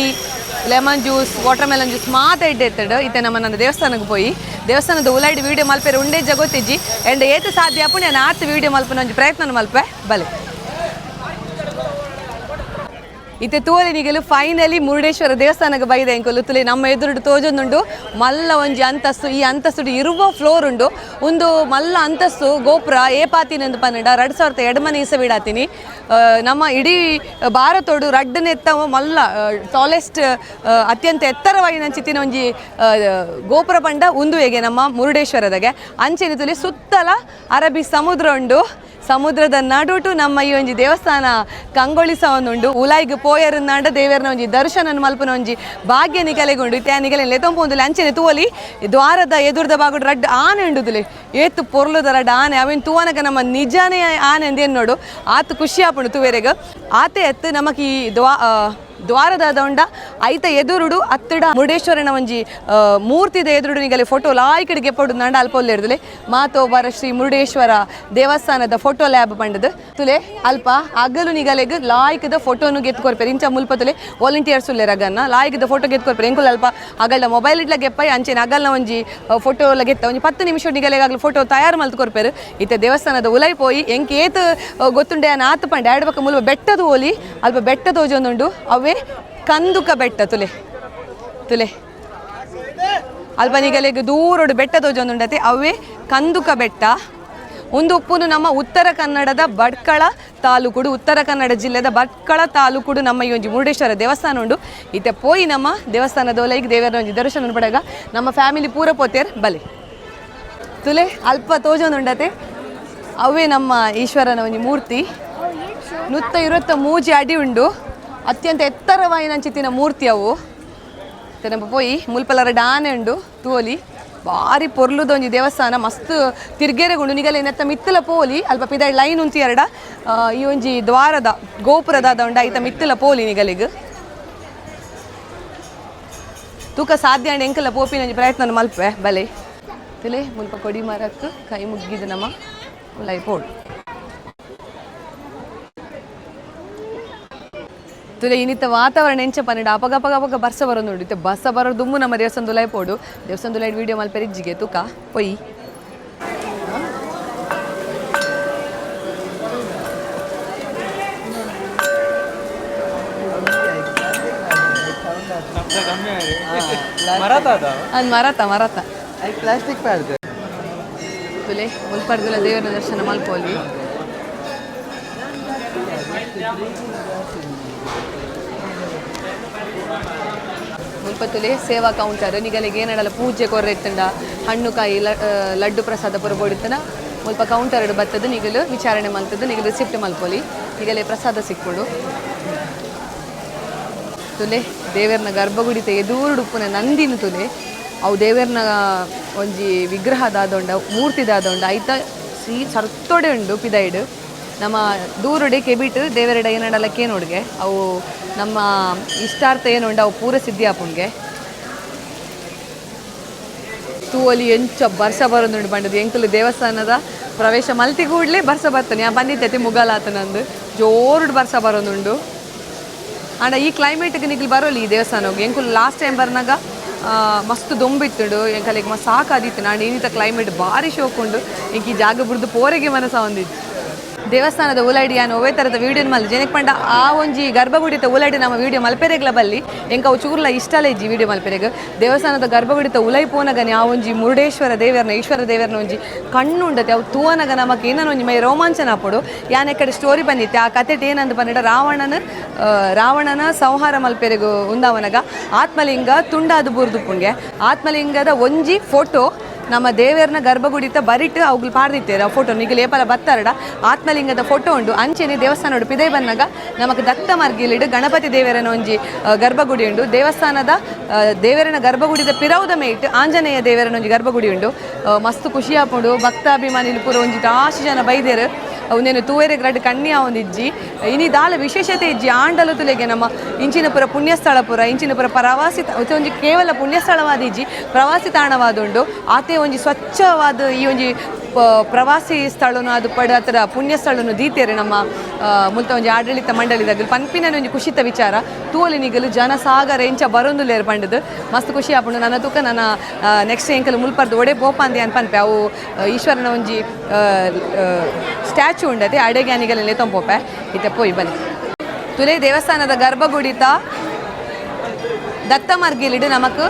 lemon juice watermelon juice ಮಾತ ಇಡ್ಡೆತ್ತಡು ಇತ್ತೆ ನಮ್ಮ ನನ್ನ ದೇವಸ್ಥಾನಕ್ಕೆ ಪೋಯಿ ದೇವಸ್ಥಾನದ ಉಲಾಯ್ಡ್ ವೀಡಿಯೋ ಮಲ್ಪೇರು ಉಂಡೆ ಜಗೋತಿಜ್ಜಿ ಎಂಡ್ ಏತು ಸಾಧ್ಯ ಅಪ್ಪು ನಾನು ಆತು ವೀಡಿಯೋ ಮಲ್ಪನ ಒಂಜಿ ಪ್ರಯತ್ನ ಮಲ್ಪೆ ಬಲೆ ಇತ್ತೆ ತೋಲಿನಿಗೆಲು ಫೈನಲಿ ಮುರುಡೇಶ್ವರ ದೇವಸ್ಥಾನಕ್ಕೆ ಬೈದ ಎಂಕಲು ತುಲೆ ನಮ್ಮ ಎದುರುಡು ತೋಜೊಂದುಂಡು ಮಲ್ಲ ಒಂಜಿ ಅಂತಸ್ತು ಈ ಅಂತಸ್ತು ಇರುವ ಫ್ಲೋರ್ ಉಂಡು ಒಂದು ಮಲ್ಲ ಅಂತಸ್ತು ಗೋಪುರ ಏಪಾತಿನೆಂದು ಪನ್ನಡ 2002 ಇಸವಿಡಾತೀನಿ ನಮ್ಮ ಇಡೀ ಭಾರತೋಡು ರಡ್ಡನೆತ್ತ ಮಲ್ಲ ಟಾಲೆಸ್ಟ್ ಅತ್ಯಂತ ಎತ್ತರವಾಗಿ ನಂಚಿತ್ತಿನ ಒಂಜಿ ಗೋಪುರ ಪಂಡ ಉಂದು ಹೇಗೆ ನಮ್ಮ ಮುರುಡೇಶ್ವರದಾಗೆ ಅಂಚೆನೆ ತುಲೆ ಸುತ್ತಲ ಅರಬ್ಬಿ ಸಮುದ್ರ ಉಂಡು ಸಮುದ್ರದ ನಡುಟು ನಮ್ಮ ಈ ಒಂಜಿ ದೇವಸ್ಥಾನ ಕಂಗೊಳಿಸ ಒಂದುಂಡು ಉಲಾಯ್ಗೆ ಪೋಯರನ್ನಾಂಡ ದೇವರನ ಒಂಜಿ ದರ್ಶನ ಮಲ್ಪನ ಒಂಜಿ ಭಾಗ್ಯ ನಿಕಲೆಗೊಂಡು ಇತ್ತೆ ನಿಕಲೆ ಲೆತೊಂಪೊಂದುಲೆ ಅಂಚೆನೆ ತೂವಲಿ ದ್ವಾರದ ಎದುರ್ದ ಬಾಗುಡು ರಡ್ಡ್ ಆನೆ ಉಂಡುದುಲೆ ಏತು ಪೊರ್ಲುದ ರಡ್ಡ್ ಆನೆ ಅವೇನು ತೂವನಕ ನಮ್ಮ ನಿಜಾನೇ ಆನೆ ಅಂದೇನು ನೋಡು ಆತು ಖುಷಿ ಆಪುಂಡು ತೂವೆರೆಗ ಆತೆ ಎತ್ತು ನಮಕ್ ಈ ದ್ವಾರದ ಉಂಡ ಐತ ಎದುರುಡು ಅತ್ತಡ ಮುರುಡೇಶ್ವರನ ಒಂಜಿ ಮೂರ್ತಿದ ಎದುರುಡು ನಿಗಲೆ ಫೋಟೋ ಲಾಯ್ಕಡಿಗೆ ಪೋಡು ನಂಡ ಅಲ್ಪೊಲ್ಲೆ ಇರ್ದಲೆ ಮಾತೋಬಾರ ಶ್ರೀ ಮುರುಡೇಶ್ವರ ದೇವಸ್ಥಾನದ ಫೋಟೋ ಲ್ಯಾಬ್ ಪಂಡದು ತುಲೆ ಅಲ್ಪ ಅಗಲು ನಿಗಲೆಗ್ ಲಾಯ್ಕದ ಫೋಟೋನು ಗೆತ್ತು ಕೊರ್ಪೇರು ಇಂಚ ಮುಲ್ಪ ತುಲೆ ವಾಲಂಟಿಯರ್ಸ್ ಉಲ್ಲೆ ರಗನ್ನ ಲಾಯ್ಕದ ಫೋಟೋ ಗೆತ್ತು ಕೊರ್ಪೇರು ಎಂಕುಲ್ ಅಲ್ಪ ಅಗಲ್ಡ ಮೊಬೈಲ್ ಇಡ್ಲ ಗೆಪ್ಪೈ ಅಂಚೆನ ಅಗಲ್ನ ಒಂಜಿ ಫೋಟೋ ಎಲ್ಲ ಗೆತ್ತ ಒಂಜಿ 10 ನಿಮಿಷ ನಿಗಲೆಗಾಗಲು ಫೋಟೋ ತಯಾರು ಮಲ್ತು ಕೊರ್ಪೇರು ಇತ್ತೆ ದೇವಸ್ಥಾನದ ಉಲೈ ಪೋಯಿ ಎಂಕ್ ಏತ್ ಗೊತ್ತುಂಡೆ ಅನ್ನ ಆತು ಪಂಡೆ ಎರಡು ಪಕ್ಕ ಮುಲ್ಪ ಬೆಟ್ಟದ ಓಲಿ ಅಲ್ಪ ಬೆಟ್ಟ ತೋಜೊಂದುಂಡು ಅವೇ ಕಂದುಕ ಬೆಟ್ಟ ತುಲೆ ತುಲೆ ಅಲ್ಪ ನಿಗಲೆಗ್ ದೂರೋಡು ಬೆಟ್ಟ ತೋಜೊಂದುಂಡತೆ ಅವೇ ಕಂದುಕ ಬೆಟ್ಟ ಒಂದು ಉಪ್ಪುನು ನಮ್ಮ ಉತ್ತರ ಕನ್ನಡದ ಭಟ್ಕಳ ತಾಲೂಕುಡು ಉತ್ತರ ಕನ್ನಡ ಜಿಲ್ಲೆದ ಭಟ್ಕಳ ತಾಲೂಕುಡು ನಮ್ಮ ಈ ಒಂಜಿ ಮುರುಡೇಶ್ವರ ದೇವಸ್ಥಾನ ಉಂಡು ಇತ್ತೆ ಪೋಯಿ ನಮ್ಮ ದೇವಸ್ಥಾನದ ಒಲೈಗೆ ದೇವರ ಒಂಜಿ ದರ್ಶನ ಪಡೆಗ ನಮ್ಮ ಫ್ಯಾಮಿಲಿ ಪೂರ ಪೋತೇರ್ ಬಲೆ ತುಲೆ ಅಲ್ಪ ತೋಜೊಂದುಂಡತೆ ಅವೇ ನಮ್ಮ ಈಶ್ವರನ ಒಂಜಿ ಮೂರ್ತಿ 123 ಅಡಿ ಉಂಡು ಅತ್ಯಂತ ಎತ್ತರವಾಯಿನಂಚಿತ್ತಿನ ಮೂರ್ತಿ ಅವು ನಮ್ಮ ಪೋಯಿ ಮುಲ್ಪಲರ ಡಾನೆ ಉಂಡು ತೋಲಿ ಭಾರಿ ಪೊರ್ಲುದೊಂಜಿ ದೇವಸ್ಥಾನ ಮಸ್ತ್ ತಿರ್ಗೆರೆಗುಂಡು ನಿಗಲೆ ನೆತ್ತ ಮಿತ್ತಲ ಪೋಲಿ ಅಲ್ಪ ಪಿದ ಲೈನ್ ಉಂತಿ ಎರಡ ಈ ಒಂಜಿ ದ್ವಾರದ ಗೋಪುರದ ಉಂಡ ಐತ ಮಿತ್ತಲ ಪೋಲಿ ನಿಗಲಿಗ್ ತೂಕ ಸಾಧ್ಯ ಅಂಡ್ ಎಂಕಲ ಪೋಪಿನ ಪ್ರಯತ್ನ ಮಲ್ಪೆ ಬಲೆ ತಿಲೆ ಮುಲ್ಪ ಕೊಡಿ ಮರಕ್ಕೆ ಕೈ ಮುಗ್ಗಿದ ನಮ್ಮ ಲೈ ಪೋಡು ತುಲೆ ಇನ್ನಿತ್ತ ವಾತಾವರಣ ಎಂಚ ಪನ್ನಡ ಅಪಗ ಬರ್ಸ ಬರೋದು ನೋಡಿ ಬಸ್ಸ ಬರೋದು ದುಮ್ಮು ನಮ್ಮ ದೇವಸ್ಥಾನದ ಲೈ ಪೋಡು ದೇವಸ್ಥಾನದ ಲೈಟ್ ವಿಡಿಯೋ ಮಲ್ಪೆ ರಿಜ್ಜಿಗೆ ತೂಕ ಪೊಯ್ ಮರತ ಪ್ಲಾಸ್ಟಿಕ್ ಪ್ಯಾಡ್ ತುಲೆ ಮುಲ್ಪಡ್ಗುಲ ದೇವರ ದರ್ಶನ ಮಲ್ಪೋಲಿ ಮುಲ್ಪ ತುಲೆ ಸೇವಾ ಕೌಂಟರ್ ನಿಗಲಿಗೆ ಏನಡಲ್ಲ ಪೂಜೆ ಕೊರ್ರೆತ್ತಂಡ ಹಣ್ಣು ಕಾಯಿ ಲಡ್ಡು ಪ್ರಸಾದ ಪುರಬೋಡಿತ್ತನ ಮುಲ್ಪ ಕೌಂಟರ್ ಬತ್ತದು ನಿಗಲು ವಿಚಾರಣೆ ಮಲ್ತದ್ದು ನಿಗಲು ರಿಸಿಪ್ಟ್ ಮಲ್ಪೋಲಿ ನಿಗಲೆ ಪ್ರಸಾದ ಸಿಕ್ಕೊಂಡು ತುಲೆ ದೇವರನ ಗರ್ಭಗುಡಿತ ಎದೂರುಡುಪ್ಪುನ ನಂದಿನ ತುಲೆ ಅವು ದೇವರನ ಒಂಜಿ ವಿಗ್ರಹದಾದೊಂಡ ಮೂರ್ತಿದಾದೊಂಡ ಐತ ಸರ್ತೊಡೆ ಉಂಡು ಪಿದೈಡ್ ನಮ್ಮ ದೂರುಡೆ ಕೆಬಿಟ್ಟು ದೇವರಡ ಏನಡಲ್ಲ ಕೇನೋಡ್ಗೆ ಅವು ನಮ್ಮ ಇಷ್ಟಾರ್ಥ ಏನುಂಡು ಅವು ಪೂರ ಸಿದ್ಧಿ ಆಪುಣ್ಗೆ ತೂವಲಿ ಎಂಚ ಬರ್ಸ ಬರೋದುಂಡು ಬಂಡದು ಎಂಕುಲು ದೇವಸ್ಥಾನದ ಪ್ರವೇಶ ಮಲ್ತಿ ಕೂಡಲೇ ಬರ್ಸ ಬರ್ತಾನೆ ಆ ಬಂದಿತ್ತೈತಿ ಮುಗಲಾತನಂದು ಜೋರುಡು ಬರ್ಸ ಬರೋದುಂಡು ಆಂಡ ಈ ಕ್ಲೈಮೇಟ್ಗೆ ನಿಗ್ಲು ಬರೋಲಿ ಈ ದೇವಸ್ಥಾನಕ್ಕೆ ಎಂಕುಲು ಲಾಸ್ಟ್ ಟೈಮ್ ಬರ್ನಾಗ ಮಸ್ತ್ ದೊಂಬಿತ್ತುಂಡು ಎಂಕಲಿಗೆ ಮಸ್ತ್ ಸಾಕಾದಿತ್ತು ನಾನು ಏನಿತ ಕ್ಲೈಮೇಟ್ ಭಾರಿ ಶೋಕುಂಡು ಎಂಕ ಈ ಜಾಗ ಬಿಡ್ದು ಪೋರೆಗೆ ಮನಸ್ಸ ಹೊಂದಿತ್ತು ದೇವಸ್ಥಾನದ ಉಲೈಡಿ ಯಾನು ಒವೇ ಥರದ ವೀಡಿಯೋನ ಮಲ್ಲು ಜನಕ್ಕೆ ಪಂಡ ಆ ಒಂಜಿ ಗರ್ಭಗುಡಿತ ಉಲೈಡಿ ನಮ್ಮ ವೀಡಿಯೋ ಮಲ್ಪೆರೆಗ್ಲ ಬಲ್ಲಿ ಎಂಕ ಅವು ಚೂರ್ಲ ಇಷ್ಟಲ್ಲ ಇಜ್ಜಿ ವೀಡಿಯೋ ಮಲ್ಪೆರೆಗ್ ದೇವಸ್ಥಾನದ ಗರ್ಭಗುಡಿತ ಉಲೈ ಪೋನಗನೆ ಆ ಒಂಜಿ ಮುರುಡೇಶ್ವರ ದೇವರನ ಈಶ್ವರ ದೇವರನ ಒಂಜಿ ಕಣ್ಣುಂಡತೆ ಅವು ತೂವನಗ ನಮಕ್ ಏನೋ ಒಂಜಿ ಮೈ ರೋಮಾಂಚನ ಆಪಡು ಯಾನ್ ಎಕ್ಕಡೆ ಸ್ಟೋರಿ ಬಂದಿತ್ತೆ ಆ ಕಥೆಟ್ ಏನಂದು ಪಂಡ ರಾವಣನ ಸಂಹಾರ ಮಲ್ಪೆರೆಗು ಉಂದಾವನಗ ಆತ್ಮಲಿಂಗ ತುಂಡಾದು ಬುರ್ದುಪ್ಪುಂಗೆ ಆತ್ಮಲಿಂಗದ ಒಂಜಿ ಫೋಟೋ ನಮ್ಮ ದೇವರನ ಗರ್ಭಗುಡಿತ ಬರಿಟ್ಟು ಅವುಗಳು ಪಾಡ್ದಿತ್ತೇವೆ ಆ ಫೋಟೋ ನಿಗಲು ಏಪಲ ಬತ್ತಾರಡ ಆತ್ಮಲಿಂಗದ ಫೋಟೋ ಉಂಡು ಅಂಚೆನೆ ದೇವಸ್ಥಾನ ಪಿದೆ ಬಂದಾಗ ನಮಗೆ ದತ್ತ ಮರ್ಗಿಲಿಡು ಗಣಪತಿ ದೇವರನ ಒಂಜಿ ಗರ್ಭಗುಡಿ ಉಂಡು ದೇವಸ್ಥಾನದ ದೇವರನ ಗರ್ಭಗುಡಿದ ಪಿರೌದ ಮೇಟ್ ಆಂಜನೇಯ ದೇವರನ ಒಂಜಿ ಗರ್ಭಗುಡಿ ಉಂಡು ಮಸ್ತ್ ಖುಷಿ ಆಪುಂಡು ಭಕ್ತಾಭಿಮಾನಿಲು ಪೂರ ಒಂಜಿ ದಾಶಿ ಜನ ಬೈದೇರು ಅವನೇನು ತೂವೆರೆಗೆ ರಡ್ಡು ಕಣ್ಣಿ ಒಂದಿಜ್ಜಿ ಇನಿ ದಾಲ ವಿಶೇಷತೆ ಇಜ್ಜಿ ಆಂಡಲು ತುಲೆಗೆ ನಮ್ಮ ಇಂಚಿನ ಪುರ ಪುಣ್ಯಸ್ಥಳ ಪುರ ಇಂಚಿನ ಪುರ ಪ್ರವಾಸಿ ಒಂಜಿ ಕೇವಲ ಪುಣ್ಯಸ್ಥಳವಾದ ಇಜ್ಜಿ ಪ್ರವಾಸಿ ತಾಣವಾದುಂಡು ಆತೆ ಒಂಜಿ ಸ್ವಚ್ಛವಾದ ಈ ಒಂಜಿ ಪ್ರವಾಸಿ ಸ್ಥಳನು ಅದು ಪಡ ಹತ್ರ ಪುಣ್ಯ ಸ್ಥಳನು ದೀತೇರೆ ನಮ್ಮ ಮುಲ್ತ ಒಂಜಿ ಆಡಳಿತ ಮಂಡಳಿದಾಗ ಪನ್ಪಿನ ಒಂಜಿ ಖುಷಿತ ವಿಚಾರ ತೂವಲಿ ನಿಗಲು ಜನಸಾಗರ ಎಂಚ ಬರೊಂದುಲ್ಲೇರು ಪಂಡದು ಮಸ್ತ್ ಖುಷಿ ಆಪುಂಡು ನನ್ನ ತೂಕ ನನ್ನ ನೆಕ್ಸ್ಟ್ ಎಂಕಲು ಮುಲ್ಪರ್ದು ಒಡೆ ಪೋಪಾಂದಿ ಅನ್ ಪನ್ಪೆ ಅವು ಈಶ್ವರನ ಒಂಜಿ ಸ್ಟ್ಯಾಚು ಉಂಡತೆ ಅಡೆಗ್ಯಾನಿಗಲೆಲ್ಲ ತೊಂಪೋಪೆ ಇತ್ತೆ ಪೋಯ್ ಬನ್ನಿ ತುಲೆ ದೇವಸ್ಥಾನದ ಗರ್ಭಗುಡಿತ ದತ್ತ ಮರ್ಗಿಲಿಡು ನಮಕ್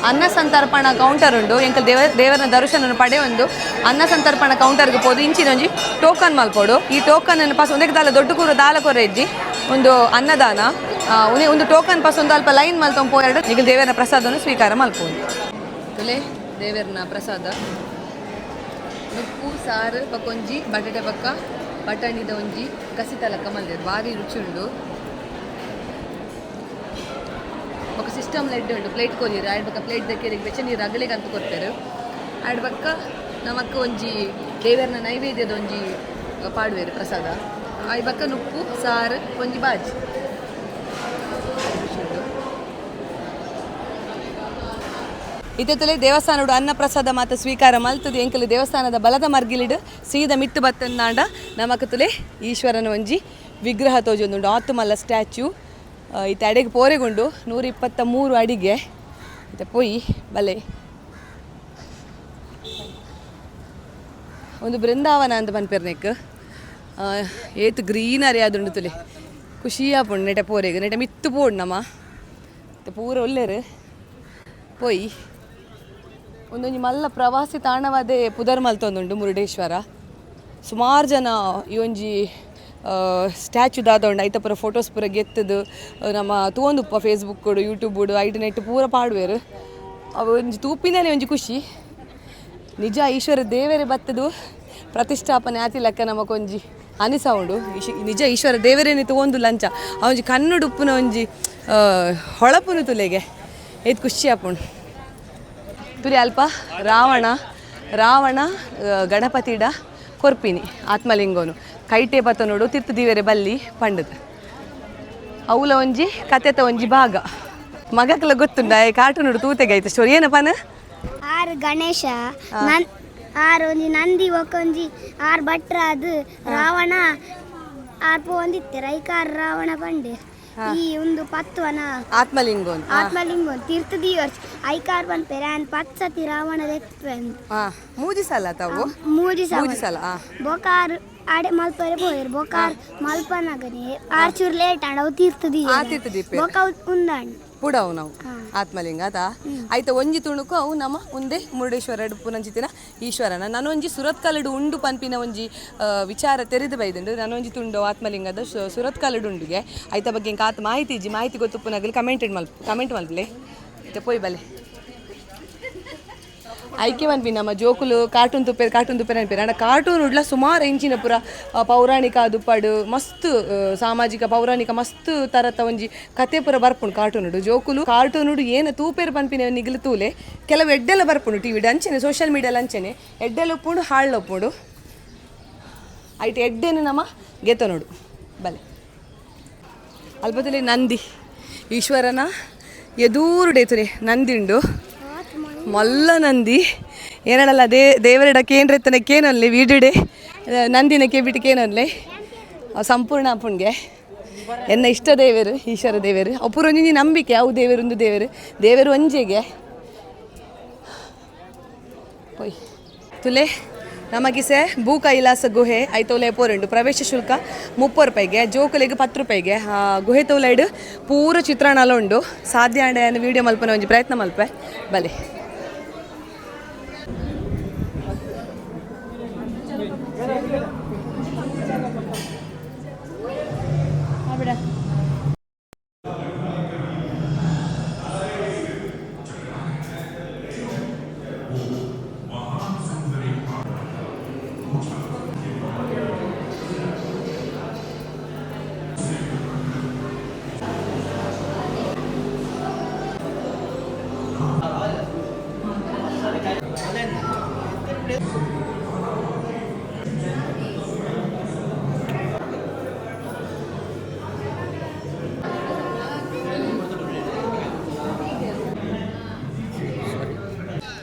ಅನ್ನ ಸಂತರ್ಪಣಾ ಕೌಂಟರ್ ಉಂಡು ಎಂಕಲ್ ದೇವರನ ದರ್ಶನ ಪಡೆ ಒಂದು ಅನ್ನ ಸಂತರ್ಪಣಾ ಕೌಂಟರ್ಗೆ ಪೋದು ಇಂಚಿನೊಂಜಿ ಟೋಕನ್ ಮಲ್ಪೋಡು ಈ ಟೋಕನ್ ಪಾಸ್ ಒಂದಕ್ಕೆ ದಾಲ ದೊಡ್ಡ ಕೂರು ದಾಲ ಕೊರೆಜ್ಜಿ ಒಂದು ಅನ್ನದಾನ ಒಂದು ಟೋಕನ್ ಪಾಸ್ ಒಂದು ಅಲ್ಪ ಲೈನ್ ಮಲ್ತೊಂಪೋ ಎರಡು ಈಗ ದೇವರನ ಪ್ರಸಾದವನ್ನು ಸ್ವೀಕಾರ ಮಲ್ಪೋದು ತುಲೆ ದೇವರನ ಪ್ರಸಾದ ಉಪ್ಪು ಸಾರು ಪಕ್ಕೊಂಜಿ ಬಟಾಟೆ ಪಕ್ಕ ಬಟಾಣಿದ ಒಂಜಿ ಕಸಿತಲಕ್ಕ ಮಲ್ದೇರು ಭಾರಿ ರುಚಿ ಉಂಡು ఒక ಸಿಸ್ಟಮ್ ಲೆಡ್ ಉಂಡು ಪ್ಲೇಟ್ ಕೊರಿಯರು ಆಡ್ಬಕ್ಕ ಪ್ಲೇಟ್ ದಕ್ಕೆರಿಗೆ ಬೆಚ್ಚ ನೀರು ಅಗಲಿಗೆ ಅಂತ ಕೊಡ್ತಾರೆ ಆಡ್ಬಕ್ಕ ನಮಕ್ಕ ಒಂಜಿ ದೇವರನ ನೈವೇದ್ಯದ ಒಂಜಿ ಪಾಡುವೆರು ಪ್ರಸಾದ ಆಯ್ಬಕ್ಕ ನುಪ್ಪು ಸಾರು ಒಂಜಿ ಬಾಜಿ ಇತ್ತೆ ದೇವಸ್ಥಾನಡು ಅನ್ನ ಪ್ರಸಾದ ಮಾತ ಸ್ವೀಕಾರ ಮಲ್ತದೆ ಎಂಕಲು ದೇವಸ್ಥಾನದ ಬಲದ ಮರ್ಗಿಲಿಡು ಸೀದಾ ಮಿತ್ತು ಬತ್ತಂದಾಂಡ ನಮಕ್ ತುಲೆ ಈಶ್ವರನ ಒಂಜಿ ವಿಗ್ರಹ ತೋಜೊಂದುಂಡು ಆತ್ಮಲ್ಲ ಸ್ಟ್ಯಾಚ್ಯೂ ಇತ್ತೆ ಅಡೆಗೆ ಪೋರೆಗುಂಡು 123 ಅಡಿಗೆ ಇತ್ತೆ ಪೋಯಿ ಬಲೆ ಒಂದು ಬೃಂದಾವನ ಅಂತ ಪನ್ಪೆರ್ನೆಕ್ ಏತ್ ಗ್ರೀನರಿ ಆದುಂಡು ತುಲೆ ಖುಷಿ ಆಪುಂಡು ನೆಟೆ ಪೋರೆಗ್ ನೆಟೆ ಮಿತ್ತು ಪೋಡು ನಮ್ಮ ಪೂರ ಒಲ್ಲೆರು ಪೋಯಿ ಒಂದೊಂದು ಮಲ್ಲ ಪ್ರವಾಸಿ ತಾಣವಾದೆ ಪುದರ್ ಮಲ್ತೊಂದುಂಡು ಮುರುಡೇಶ್ವರ ಸುಮಾರು ಜನ ಈ ಒಂಜಿ ಸ್ಟ್ಯಾಚ್ಯೂ ದಾದೊಂಡು ಐತ ಪೂರ ಫೋಟೋಸ್ ಪೂರ ಗೆತ್ತದು ನಮ್ಮ ತೂಂದುಪ್ಪ ಫೇಸ್ಬುಕ್ ಯೂಟ್ಯೂಬ್ ಐಟ್ ನೆಟ್ ಪೂರ ಪಾಡುವೆರು ಅವು ಒಂಜಿ ತೂಪಿನಲ್ಲಿ ಒಂಜಿ ಖುಷಿ ನಿಜ ಈಶ್ವರ ದೇವರೇ ಬತ್ತದು ಪ್ರತಿಷ್ಠಾಪನೆ ಆತಿಲಕ್ಕ ನಮಕೊಂಜಿ ಅನಿಸ ಉಂಡು ನಿಜ ಈಶ್ವರ ದೇವರೇನೆ ತಗೊಂಡು ಲಂಚ ಅವೊಂಜಿ ಕಣ್ಣುಡು ಉಪ್ಪುನ ಒಂಜಿ ಹೊಳಪುನು ತುಲೆಗೆ ಏತ್ ಖುಷಿ ಆಪುಂಡು ತುಲೆ ಅಲ್ಪ ರಾವಣ ಗಣಪತಿಡ ಕೊರ್ಪಿನಿ ಆತ್ಮಲಿಂಗೋನು ಕೈಟೆ ಬತ್ತ ನೋಡು ತಿರ್ತು ದಿವೆರೆ ಬಲ್ಲಿ ಪಂಡದು ಅವಲ ಒಂಜಿ ಕತೆತ ಒಂಜಿ ಭಾಗ ಮಗಕ್ಲ ಗೊತ್ತುಂಡ ಕಾರ್ಟೂನ್ ತೂತೆಗೈತೆ ಸ್ಟೋರಿ ಏನಪ್ಪನ ಆರು ಗಣೇಶ ಆರು ಒಂಜಿ ನಂದಿ ಒಂಜಿ ಆರು ಭಟ್ರ ಅದು ರಾವಣ ಆರು ಪೋಂದಿತ್ತೆ ರೈಕಾರ್ ರಾವಣ ಪಂಡೆ ಈ ಒಂದು ಪತ್ವನ ಆತ್ಮಲಿಂಗೋನ್ ತೀರ್ಥ ದಿವರ್ಸ್ ಐಕಾರ್ ಬಂದ್ಪೇರೆ ಅನ್ ಪತ್ಸತಿ ರಾವಣ ಮೂಜಿ ಸಲ ತಾವು ಮೂಜಿ ಸಲ ಬೊಕಾರ್ ಆಡೆ ಮಲ್ಪರೆ ಪೋಯರ್ ಬೊಕಾರ್ ಮಲ್ಪನಗನೆ ಆರ್ಚೂರ್ ಲೇಟ್ ಆಡವು ತೀರ್ಥ ಬೊಕ ಉಂದಾಂಡ್ ಪುಡವು ನಾವು ಆತ್ಮಲಿಂಗ ಅದ ಆಯ್ತ ಒಂಜಿ ತುಣುಕು ಅವು ನಮ್ಮ ಮುಂದೆ ಮುರುಡೇಶ್ವರ ಪುನಂಚಿತಿನ ಈಶ್ವರನ ನಾನು ಒಂಜಿ ಸುರತ್ ಕಲಡು ಉಂಡು ಪನ್ಪಿನ ಒಂಜಿ ವಿಚಾರ ತೆರೆದು ಬೈದುಂಡು ನಾನು ಒಂಜಿ ತುಂಡು ಆತ್ಮಲಿಂಗದ ಸುರತ್ ಕಲಡು ಉಂಡುಗೆ ಆಯ್ತ ಬಗ್ಗೆ ಇಂಕ ಆತ ಮಾಹಿತಿ ಗೊತ್ತುಪ್ಪನಾಗಲಿ ಕಮೆಂಟ್ ಮಲ್ಪಲೆ ಮತ್ತೆ ಪೋಯ್ ಬಲೆ ಐಕೆ ಮನ್ಪಿ ನಮ್ಮ ಜೋಕುಲು ಕಾರ್ಟೂನ್ ತುಪ್ಪೇರು ಅನ್ಪೇರು ಅಣ್ಣ ಕಾರ್ಟೂನ್ ಉಡ್ಲ ಸುಮಾರು ಇಂಚಿನ ಪುರ ಪೌರಾಣಿಕ ದುಪ್ಪಡು ಮಸ್ತ್ ಸಾಮಾಜಿಕ ಪೌರಾಣಿಕ ಮಸ್ತ್ ತರತ ಒಂಜಿ ಕತೆ ಪುರ ಬರ್ಪುಂಡು ಕಾರ್ಟೂನುಡು ಜೋಕುಲು ಕಾರ್ಟೂನುಡು ಏನು ತೂಪೇರು ಪನ್ಪಿನ ನಿಗಲು ತೂಲೆ ಕೆಲವು ಎಡ್ಡೆಲ್ಲ ಬರ್ಪುಂಡು ಟಿವಿಡು ಅಂಚೆನೆ ಸೋಷಿಯಲ್ ಮೀಡಿಯಾಲ್ ಅಂಚೆನೆ ಎಡ್ಡೆಲ್ಲ ಒಪ್ಪುಂಡು ಹಾಳು ಒಪ್ಪುಂಡು ಐಟ್ ಎಡ್ಡೆನು ನಮ್ಮ ಗೆತ ನೋಡು ಬಲೆ ಅಲ್ಪದಲ್ಲಿ ನಂದಿ ಈಶ್ವರನ ಎದೂರುಡೇತುರೆ ನಂದಿಂಡು ಮಲ್ಲ ನಂದಿ ಏನಲ್ಲ ದೇವರಿಡ ಕೇಂದ್ರೆತ್ತನೆ ಕೇನೊಲ್ಲೆ ವೀಡಿಡೆ ನಂದಿನ ಕೇಬಿಟ್ಟು ಕೇನೊಲ್ಲೆ ಸಂಪೂರ್ಣ ಅಪ್ಪುಣ್ಗೆ ಎನ್ನ ಇಷ್ಟ ದೇವರು ಈಶ್ವರ ದೇವರು ಅಪುರ ಒಂಜಿ ನಂಬಿಕೆ ಅವು ದೇವರೊಂದು ದೇವರು ಒಂಜೆಗೆ ಪೊಯ್ ತುಲೆ ನಮಗಿಸೆ ಭೂ ಕೈಲಾಸ ಗುಹೆ ಐತೋಲೆ ಪೋರೆಂಡು ಪ್ರವೇಶ ಶುಲ್ಕ 30 ರೂಪಾಯಿಗೆ ಜೋಕುಲೆಗೆ 10 ರೂಪಾಯಿಗೆ ಗುಹೆ ತೋಲೈಡು ಪೂರ ಚಿತ್ರಾನ್ನ ಉಂಡು ಸಾಧ್ಯ ಆಂಡೆ ವಿಡಿಯೋ ಮಲ್ಪನ ಒಂಜಿ ಪ್ರಯತ್ನ ಮಲ್ಪೆ ಬಲೆ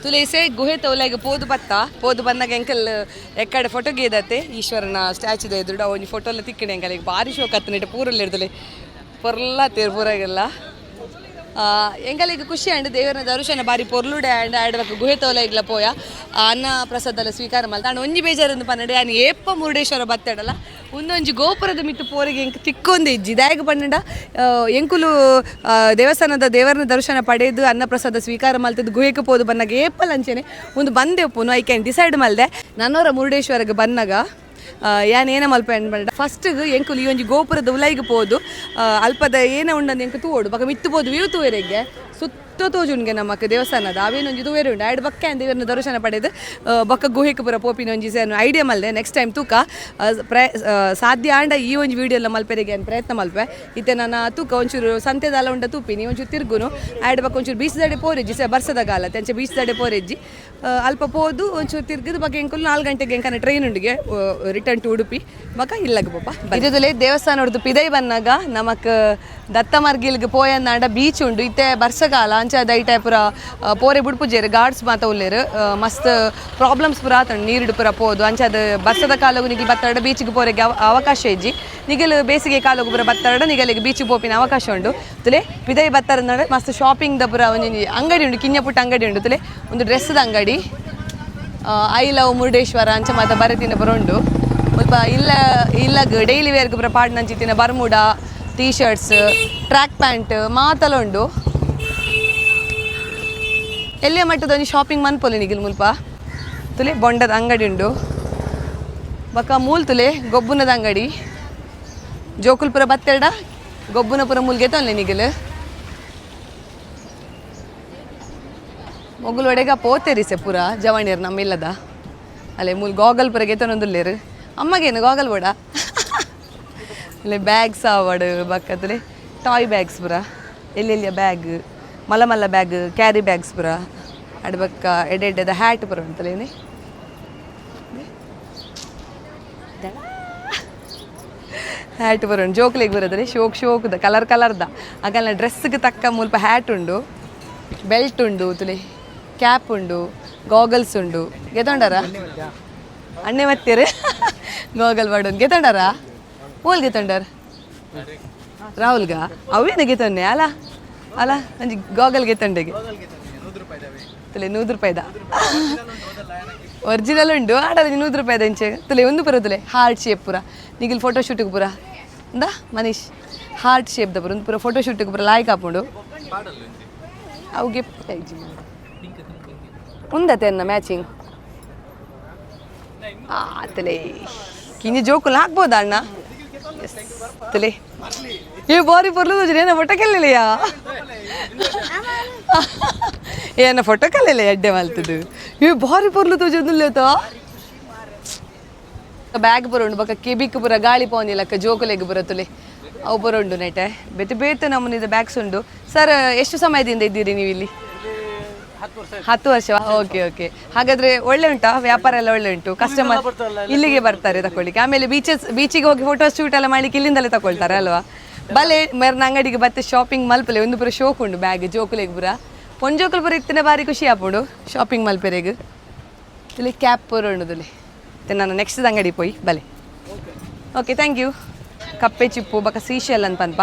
ತುಲೇಸೆ ಗುಹೆ ತೋಲೆಗೆ ಪೋದು ಬಂದಾಗ ಎಂಕಲ್ ಎಕ್ಕಡೆ ಫೋಟೋ ಗೇದತ್ತೆ ಈಶ್ವರನ ಸ್ಟ್ಯಾಚ್ಯೂದ ಎದುರು ಒಂಜಿ ಫೋಟೋ ಎಲ್ಲ ತಿಕ್ಕಿಣೆ ಎಂಕಲಿಗೆ ಭಾರಿ ಶೋಕ್ ಹತ್ತನಿಟ್ಟು ಪೂರಲ್ಲಿ ಇಡ್ದಲೆ ಪೊರ್ಲ ತೇರು ಪೂರಾಗೆಲ್ಲ ಎಂಕಲಿಗೆ ಖುಷಿ ಆಂಡ್ ದೇವರ ದರ್ಶನ ಬಾರಿ ಪೊರ್ಲುಡೆ ಆಂಡ್ ಆಡ್ಬೇಕು ಗುಹೆ ತೋಲೆಗ್ಲ ಪೋಯ ಅನ್ನ ಪ್ರಸಾದ ಸ್ವೀಕಾರ ಮಲ್ತ ಆಂಡ್ ಒಂಜಿ ಬೇಜಾರೊಂದು ಪನ್ನಡೆ ಆನೆ ಏಪ್ಪ ಮುರುಡೇಶ್ವರ ಬತ್ತಾಡಲ್ಲ ಒಂದೊಂಜಿ ಗೋಪುರದ ಮಿತ್ತು ಪೋರಿಗೆ ಎಂಕ್ ತಿಕ್ಕೊಂದು ಇಜ್ಜಿ ದಾಯಕ ಪನ್ನಡ ಎಂಕುಲು ದೇವರನ ದರ್ಶನ ಪಡೆದು ಅನ್ನ ಪ್ರಸಾದ ಸ್ವೀಕಾರ ಮಲ್ತದ್ದು ಗುಹೆಗೆ ಪೋದು ಬನ್ನಾಗ ಏಪ್ಪ ಲಂಚನೆ ಒಂದು ಬಂದೆ ಒಪ್ಪುನು ಐ ಕ್ಯಾನ್ ಡಿಸೈಡ್ ಮಲ್ದೆ ನನ್ನವರ ಮುರುಡೇಶ್ವರಗೆ ಬನ್ನಾಗ ಏನ ಮಲ್ಪ ಅನ್ಬೇಡ ಫಸ್ಟ್ ಎಂಕುಲು ಈ ಒಂಜಿ ಗೋಪುರದ ಉಲೈಗೆ ಪೋದು ಅಲ್ಪದ ಏನ ಉಂಡಂದು ಎಂಕ ತೂಡು ಬಕ ಮಿತ್ತು ಪೋದು ವ್ಯೂ ತೂವೆರೆಗೆ ಸುತ್ತ ತೋಜುನ್ಗೆ ನಮಕ್ ದೇವಸ್ಥಾನದ ಅವೇನೊಂಜಿ ತೂವೆರೆ ಉಂಡು ಆಯ್ಡು ಬಕ್ಕ ದೇವರನ್ನ ದರ್ಶನ ಪಡೆದು ಬಕ್ಕ ಗುಹೆಗೆ ಪೂರ ಪೋಪಿನ ಒಂಜಿ ಸೇನು ಐಡಿಯಾ ಮಲ್ದೆ ನೆಕ್ಸ್ಟ್ ಟೈಮ್ ತೂಕ ಸಾಧ್ಯ ಆಂಡ ಈ ಒಂಜಿ ವಿಡಿಯೋ ಎಲ್ಲ ಮಲ್ಪೆರೆಗೆ ಪ್ರಯತ್ನ ಮಲ್ಪೆ ಇತ್ತೆ ನಾನು ತೂಕ ಒಂಚೂರು ಸಂತೆದಲ್ಲ ಉಂಡ ತೂಪಿನಿ ಒಂಚೂರು ತಿರ್ಗುನು ಆಯ್ಡು ಬಕ್ಕ ಒಂಚೂರು ಬೀಚ್ ದಡೆ ಪೋರೆಜ್ಜಿ ಬರ್ಸದ ಗಾಲ ತೆಂಚೆ ಬೀಚ್ ದಡೆ ಪೋರೆಜ್ಜಿ ಅಲ್ಪ ಪೋದು ಒಂಚೂರು ತಿರ್ಗಿದ ಬಗ್ಗೆ ಎಂಕುಲು 4 ಗಂಟೆಗೆ ಎಂಕನ ಟ್ರೈನ್ ಉಂಡಿಗೆ ರಿಟರ್ನ್ ಟು ಉಡುಪಿ ಬಕ ಇಲ್ಲಗ ಪಪ್ಪ ಇದುಲೆ ದೇವಸ್ಥಾನ ಹೊಡ್ದು ಪಿದೈ ಬನ್ನಾಗ ನಮಕ್ ದತ್ತ ಮರ್ಗಿಲ್ಗೆ ಪೋಯನ್ನಾಂಡ ಬೀಚ್ ಉಂಡು ಇತ್ತೆ ಬರ್ಸಗಾಲ ಅಂಚ ದೈಟೆ ಪುರ ಪೋರೆ ಬುಡ್ಪುಜೇರು ಗಾರ್ಡ್ಸ್ ಮಾತ ಉಲ್ಲೇರು ಮಸ್ತ್ ಪ್ರಾಬ್ಲಮ್ಸ್ ಪುರ ಆತಂಡು ನೀರುಡು ಪುರ ಪೋದು ಅಂಚ ಅದು ಬರ್ಸದ ಕಾಲಗು ನಿಗಿಲ್ ಬತ್ತಾಡ ಬೀಚ್ಗೆ ಪೋರೆಗೆ ಅವಕಾಶ ಇಜ್ಜಿ ನಿಗಲ್ ಬೇಸಿಗೆ ಕಾಲಗು ಪುರ ಬತ್ತಾಡ ನಿಗಲಿಗೆ ಬೀಚ್ಗೆ ಪೋಪಿನ ಅವಕಾಶ ಉಂಡು ತುಲೆ ಪಿದೈ ಬತ್ತಾರ ಮಸ್ತ್ ಶಾಪಿಂಗ್ ದ ಪುರ ಒಂಜಿ ಅಂಗಡಿ ಉಂಡು ಕಿಂಜ ಪುಟ್ಟ ಅಂಗಡಿ ಉಂಡು ತುಲೆ ಒಂದು ಡ್ರೆಸ್ದ ಅಂಗಡಿ ಐ ಲವ್ ಮುರುಡೇಶ್ವರ ಅಂಚ ಮಾತ ಬರೆತಿನ ಪುರ ಉಂಡು ಸ್ವಲ್ಪ ಇಲ್ಲಗ ಡೈಲಿ ವೇರ್ಗೆ ಪುರ ಪಾಡ್ನಂಚಿತ್ತಿನ bermuda T-shirts track pant ಮಾತಲ ಉಂಡು ಎಲ್ಲೇ ಮಟ್ಟದ ಒಂಜಿ ಶಾಪಿಂಗ್ ಮನ್ಪೊಲಿ ನಿಗಿಲ್ ಮುಲ್ಪ ತುಲೆ ಬೊಂಡದ ಅಂಗಡಿ ಉಂಡು ಬಕ ಮೂಲ್ ತುಲೆ ಗೊಬ್ಬುನದ ಅಂಗಡಿ ಜೋಕುಲ್ಪುರ ಬತ್ತೆರಡ ಗೊಬ್ಬುನಪುರ ಮೂಲ್ಗೆ ತೊನ್ಲೆ ನಿಗಿಲ್ ಮೊಗುಲ್ ಒಡೆಗ ಪೋತೇರಿ ಸೆ ಪುರ ಜವಾಣಿಯರು ನಮ್ಮಿಲ್ಲದ ಅಲ್ಲೇ ಮೂಲ್ ಗಾಗಲ್ ಪುರ ಗೆತನೊಂದುಲ್ಲೇರು ಅಮ್ಮಗೇನು ಗಾಗಲ್ ಬೋಡ ಅಲ್ಲೇ ಬ್ಯಾಗ್ಸ್ ಆವಡು ಬಕ್ಕತ್ತಲೆ ಟಾಯ್ ಬ್ಯಾಗ್ಸ್ ಪುರ ಎಲ್ಲೆಲ್ಲಿಯ ಬ್ಯಾಗ್ ಮಲ್ಲ ಬ್ಯಾಗ್ ಕ್ಯಾರಿ ಬ್ಯಾಗ್ಸ್ ಪುರ ಅಡ್ ಬಕ್ಕ ಎಡೆಡ್ಡದ ಹ್ಯಾಟ್ ಪುರ ಉಂಟಲೇನೆ ಹ್ಯಾಟ್ ಪುರ ಉಂಟು ಜೋಕ್ಲಿಗೆ ಬರೋದ್ರೆ ಶೋಕ್ದ ಕಲರ್ದ ಆಗಲ್ಲ ಡ್ರೆಸ್ಗೆ ತಕ್ಕ ಮುಲ್ಪ ಹ್ಯಾಟ್ ಉಂಡು ಬೆಲ್ಟ್ ಉಂಡು ತುಲೆ ಕ್ಯಾಪ್ ಉಂಡು ಗಾಗಲ್ಸ್ ಉಂಡು ಗೆತೊಂಡಾರ ಅಣ್ಣೆ ಮತ್ತೇರು ಗಾಗಲ್ ಬಾಡು ಗೆತೊಂಡಾರ ಓಲ್ ಗೆತೊಂಡಾರ ರಾಹುಲ್ಗ ಅವೇನ ಗೆತೊನ್ನೆ ಅಲ್ಲ ಅಂಜಿ ಗಾಗಲ್ ಗೆತೊಂಡೆಗೆ ತುಲೆ 100 ರೂಪಾಯಿದ ಒರಿಜಿನಲ್ ಉಂಡು ಆಡಲ್ಲ 100 ರೂಪಾಯಿದ ಇಂಚೆ ತುಲೆ ಒಂದು ಪುರ ತುಲೆ ಹಾರ್ಟ್ ಶೇಪ್ ಪುರ ನಿಗಿಲ್ ಫೋಟೋ ಶೂಟಿಗೆ ಪುರ ಇಂದ ಮನೀಶ್ ಹಾರ್ಟ್ ಶೇಪ್ದ ಪುರ ಒಂದು ಪುರ ಫೋಟೋ ಶೂಟಿಗೆ ಪುರ ಲಾಯ್ಕ್ ಹಾಕೊಂಡು ಅವು ಗಿಫ್ಟ್ ಉಂದತೆ ಅನ್ನ ಮ್ಯಾಚಿಂಗ್ ಆತಲೆ ಕಿಂಜಿ ಜೋಕುಲ್ ಹಾಕ್ಬೋದಾ ಅಣ್ಣ ತಲೆ ಏ ಬಾರಿ ಪರ್ಲು ಏನ ಫೋಟೋ ಕಲ್ಲಿಲೆಯಾ ಏನ ಫೋಟೋ ಕಲ್ಲಿಲ್ಲ ಎಡ್ಡೆ ಮಲ್ತದು ಏ ಬಾರಿ ಪರ್ಲು ತೋಜೊಂದುಲ್ಲೇತ ಬ್ಯಾಗ್ ಪುರ ಉಂಡು ಬಕ್ಕ ಕೆಬಿಕ್ ಪುರ ಗಾಳಿ ಪೋನಿಲ್ಲಕ್ಕ ಜೋಕುಲೆಗ್ ಪುರ ತುಲೆ ಅವು ಪುರ ಉಂಡು ನೆಟೆ ಬೇತೆ ನಮ್ಮನಿದ ಬ್ಯಾಗ್ಸ್ ಉಂಡು ಸರ್ ಎಷ್ಟು ಸಮಯದಿಂದ ಇದ್ದೀರಿ ನೀವು ಇಲ್ಲಿ 10 ವರ್ಷ ಓಕೆ ಹಾಗಾದ್ರೆ ಒಳ್ಳೆ ಉಂಟಾ ವ್ಯಾಪಾರ ಎಲ್ಲ ಒಳ್ಳೆ ಉಂಟು ಕಸ್ಟಮರ್ ಇಲ್ಲಿಗೆ ಬರ್ತಾರೆ ತಕೊಳ್ಳಿಕ್ಕೆ ಆಮೇಲೆ ಬೀಚಿಗೆ ಹೋಗಿ ಫೋಟೋ ಶೂಟ್ ಎಲ್ಲ ಮಾಡ್ಲಿಕ್ಕೆ ಇಲ್ಲಿಂದಲೇ ತಗೊಳ್ತಾರೆ ಅಲ್ವಾ ಬಲೆ ಮೇರ್ನ ಅಂಗಡಿಗೆ ಬತ್ತೆ ಶಾಪಿಂಗ್ ಮಲ್ಪಲೆ ಒಂದು ಪುರ ಶೋಕ್ ಉಂಡು ಬ್ಯಾಗ್ ಜೋಕುಲೆಗ್ ಪುರ ಜೋಕುಲ್ ಪುರ ಇತ್ತಿನ ಬಾರಿ ಖುಷಿ ಆಪುಂಡು ಶಾಪಿಂಗ್ ಮಲ್ಪೆರೆಗ್ ಇಲ್ಲಿ ಕ್ಯಾಪ್ ಪುರ ಉಂಡು ತುಲಿ ನಾನು ನೆಕ್ಸ್ಟ್ ಅಂಗಡಿ ಪೋಯಿ ಬಲೆ ಓಕೆ ಥ್ಯಾಂಕ್ ಯು ಕಪ್ಪೆ ಚಿಪ್ಪು ಬಕ ಸೀಶೆಲ್ ಅಂತ ಪನ್ಪ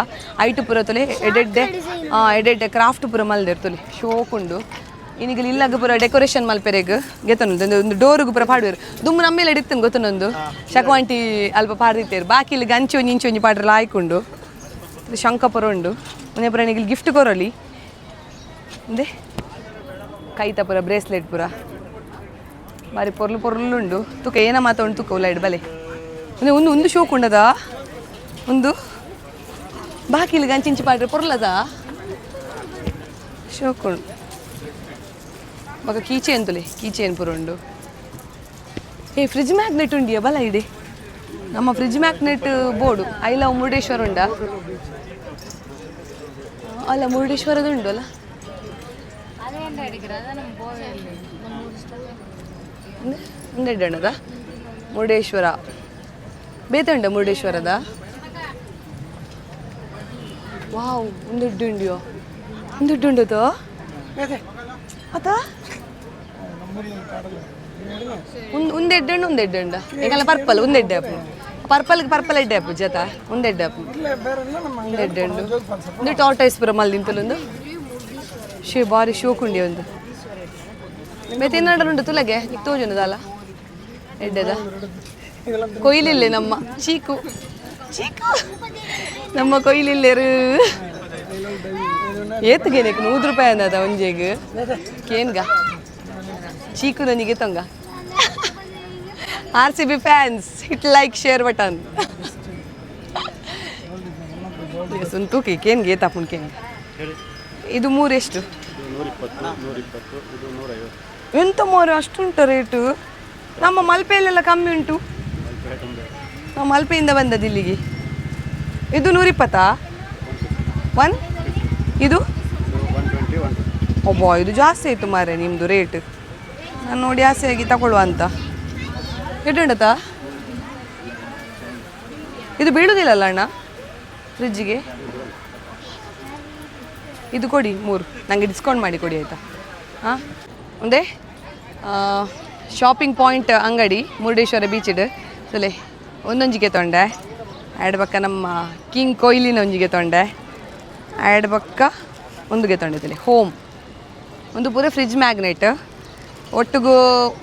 ಐಟು ಪುರ ತುಲೆ ಎಡೆಡ್ಡೆ ಕ್ರಾಫ್ಟ್ ಪುರ ಮಲ್ದೇರ್ ತುಲಿ ಶೋಕ್ ಉಂಡು ಇನ್ನೀಗ ಇಲ್ಲಾಗ ಪುರ ಡೆಕೋರೇಷನ್ ಮಲ್ಪೆರೆಗ್ ಗೆತನೊಂದು ಒಂದು ಡೋರ್ಗು ಪುರ ಪಾಡುವೆರು ದುಮ್ಮು ನಮ್ಮೇಲೆ ಇಡಿತ್ತನು ಗೊತ್ತನೊಂದು ಶಕವಂಟಿ ಅಲ್ಪ ಪಾಡ್ದಿತ್ತೇರು ಬಾಕಿ ಇಲ್ಲಿ ಗಂಚಿ ಇಂಚೊಂಜಿ ಪಾಡ್ರೆಲ್ಲ ಆಯ್ಕೊಂಡು ಶಂಕ ಪುರ ಉಂಡು ಒಂದೇ ಪುರ ನಿಗಿಲ್ ಗಿಫ್ಟ್ ಕೊರೋಲಿ ಅಂದೆ ಕೈತ ಪುರ ಬ್ರೇಸ್ಲೆಟ್ ಪುರ ಬಾರಿ ಪೊರ್ಲು ತುಕ ಏನ ಮಾತ ಉಂಟು ತುಕ ಉಲಾಯ್ಡು ಬಲೆ ಒಂದು ಶೋಕ್ ಉಂಡದ ಒಂದು ಬಾಕಿ ಇಲ್ಲಿ ಗಂಚಿಂಚಿ ಪಾಡ್ರೆ ಪೊರ್ಲದ ಶೋಕ್ ಉಂಡು ಬಕ ಕೀಚೇನ್ ತುಲೆ ಕೀಚೇನ್ ಪುರ ಉಂಡು ಏ ಫ್ರಿಜ್ ಮ್ಯಾಗ್ನೆಟ್ ಉಂಡಿಯಾ ಬಲ ಇಡೆ ನಮ್ಮ fridge magnet board I love Murudeshwar ಉಂಡ ಅಲ್ಲ ಮುರುಡೇಶ್ವರದ ಉಂಡು ಅಲ್ಲ ಒಂದೆಡ್ಡಣದ ಮುರುಡೇಶ್ವರ ಬೇತೆ ಉಂಡ ಮುರುಡೇಶ್ವರದ ವಾವ್ ಒಂದೆಡ್ಡು ಉಂಡಿಯೋ ಒಂದೆಡ್ಡು ಉಂಡದ ಅತ ಒಂದೆಡ್ಡು ಉಂಡ ಈಗಲ್ಲ ಪರ್ಪಲ್ ಒಂದೆಡ್ಡೆ ಅಪ್ಪು ಪರ್ಪಲ್ ಎಡ್ಡೆ ಅಪ್ಪು ಜತ ಒಂದೆಡ್ಡೆ ಅಪ್ಪು ಒಂದೆಡ್ಡೆ ಉಂಡು ಒಂದು ಟಾರ್ಟೈಸ್ ಪುರ ಮಲ್ದಿಂತಲೊಂದು ಬಾರಿ ಶೋಕ್ ಉಂಡಿ ಒಂದು ಬೇತೆ ಉಂಟು ತುಲಗೆ ತೋಜುನದಲ್ಲ ಎಡ್ಡೆದ ಕೊಯ್ಲಿಲ್ಲೆ ನಮ್ಮ ಚೀಕು ನಮ್ಮ ಕೊಯ್ಲಿಲ್ಲೇರು ಏತ್ಗೇನೆ 100 ರೂಪಾಯಿ ಅಂದದ ಒಂಜೆಗ್ ಕೇನ್ಗ ಚೀಕು ನನಗೆ ತೊಂಗ RCB fans hit like share button ಸುಂತೂಕಿ ಕೇನ್ಗೆ ಏತಾಪುನ್ ಕೇನ್ ಇದು 3 ಎಷ್ಟು 120 ಎಂತ ಮೋರೆ ಅಷ್ಟುಂಟ ರೇಟು ನಮ್ಮ ಮಲ್ಪೆಯಲ್ಲೆಲ್ಲ ಕಮ್ಮಿ ಉಂಟು ನಾವು ಮಲ್ಪೆಯಿಂದ ಬಂದದ್ದು ಇಲ್ಲಿಗೆ ಇದು 120 ಇದು ಒಬ್ಬ ಇದು ಜಾಸ್ತಿ ಆಯಿತು ಮಾರೆ ನಿಮ್ಮದು ರೇಟ್ ನಾನು ನೋಡಿ ಆಸೆಯಾಗಿ ತಗೊಳ್ಳುವ ಅಂತ. ಎಷ್ಟುಂಡತ ಇದು ಬೀಳುವುದಿಲ್ಲಲ್ಲ ಅಣ್ಣ ಫ್ರಿಜ್ಜಿಗೆ? ಇದು ಕೊಡಿ 3, ನನಗೆ ಡಿಸ್ಕೌಂಟ್ ಮಾಡಿ ಕೊಡಿ ಆಯಿತಾ? ಹಾಂ ಒಂದೇ ಶಾಪಿಂಗ್ ಪಾಯಿಂಟ್ ಅಂಗಡಿ ಮುರುಡೇಶ್ವರ ಬೀಚಿಡು ಸೊಲೆ ಒಂದೊಂಜಿಗೆ ತೊಂಡೆ ಎರಡು ಪಕ್ಕ ನಮ್ಮ ಕಿಂಗ್ ಕೊಯ್ಲಿನ ಒಂಜಿಗೆ ತೊಂಡೆ ಎರಡು ಪಕ್ಕ ಒಂದುಗೆ ತೊಂಡೆ ಹೋಮ್ ಒಂದು ಪೂರ ಫ್ರಿಜ್ ಮ್ಯಾಗ್ನೆಟ್ ಒಟ್ಟಿಗೂ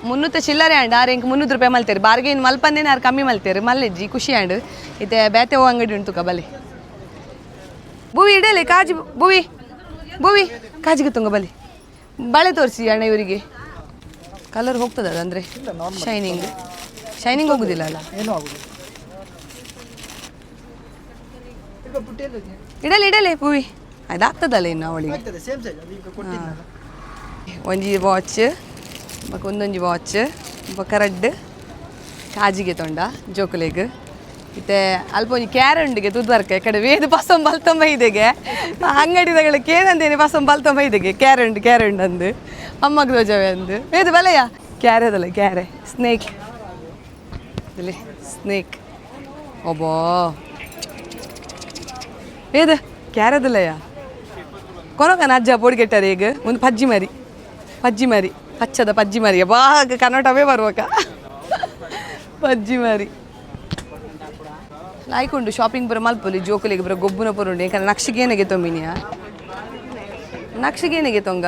300 ಚಿಲ್ಲರೆ ಆ್ಯಂಡ್ ಆರು ಇಂಕ್ 300 ರೂಪಾಯಿ ಮಲ್ತೇರಿ ಬಾರ್ಗೇನು ಮಲ್ಪಂದೇನೆ ಯಾರು ಕಮ್ಮಿ ಮಲ್ತೇರಿ ಮಲ್ಲೆಜ್ಜಿ ಖುಷಿ ಆ್ಯಂಡ್ ಇತ್ತೆ ಬೇತೆ ಹೋ ಅಂಗಡಿ ಉಂಟು ಬಲೆ ಭೂವಿ ಇಡಲಿ ಕಾಜಿ ಭೂವಿ ಕಾಜಿಗೆ ತುಂಗ ಬಲಿ ಬಳೆ ತೋರಿಸಿ ಅಣ್ಣ ಇವರಿಗೆ ಕಲರ್ ಹೋಗ್ತದೆ ಅದು ಅಂದರೆ ಶೈನಿಂಗ್ ಹೋಗುದಿಲ್ಲ ಅಲ್ಲ? ಇಡಲಿ ಭೂವಿ ಅದಾಗ್ತದಲ್ಲ ಇನ್ನು ಅವಳಿಗೆ. ಒಂಜಿ ವಾಚ್ ಒಂದೊಂಜಿ ವಾಚ್ ಕರಡ್ ಕಾಜಿಗೆ ತೊಂಡ ಜೋಕುಲೆಗ್ ಇತ್ತೆ ಅಲ್ಪ ಒಂಜಿ ಕ್ಯಾರಂಡಿಗೆ ತುದ್ವರ್ಕ ಕಡೆ ವೇದ ಪಸಂ ಬಲ್ತೊಂಬೈದೆಗೆ ಅಂಗಡಿದಗಳ ಕೇನಂದೇನೆ ಪಸಂ ಬಲ್ತೊಂಬೈದೆಗೆ ಕ್ಯಾರಂಡ್ ಅಂದು ಅಮ್ಮಗ್ ರೋಜವೆ ಅಂದು ವೇದ ಬಲೆಯ ಕ್ಯಾರೆದಲ್ಲ ಕ್ಯಾರೆ ಸ್ನೇಕ್ ಒಬ್ಬೋ ವೇದ ಕ್ಯಾರೆದಲ್ಲಯ್ಯ ಕೊನೋಕನ ಅಜ್ಜ ಪೊಡಿಗೆಟ್ಟಾರೆ ಈಗ ಒಂದು ಪಜ್ಜಿ ಮರಿ ಪಚ್ಚದ ಪಜ್ಜಿ ಮರಿ ಬಾಗ ಕನ್ನಡವೇ ಬರುವಾಗ ಪಜ್ಜಿ ಮರಿ ಆಯ್ಕೊಂಡು ಶಾಪಿಂಗ್ ಬರೋ ಮಲ್ಪಲ್ಲಿ ಜೋಕುಲಿಗೆ ಬರೋ ಗೊಬ್ಬನ ಪುರುಂಡು ಯಾಕಂದ್ರೆ ನಕ್ಷಿಗೇನೆಗೆ ತೊಂಬಿನಿಯಾ ನಕ್ಷಿಗೇನೆಗೆ ತೊಂಗ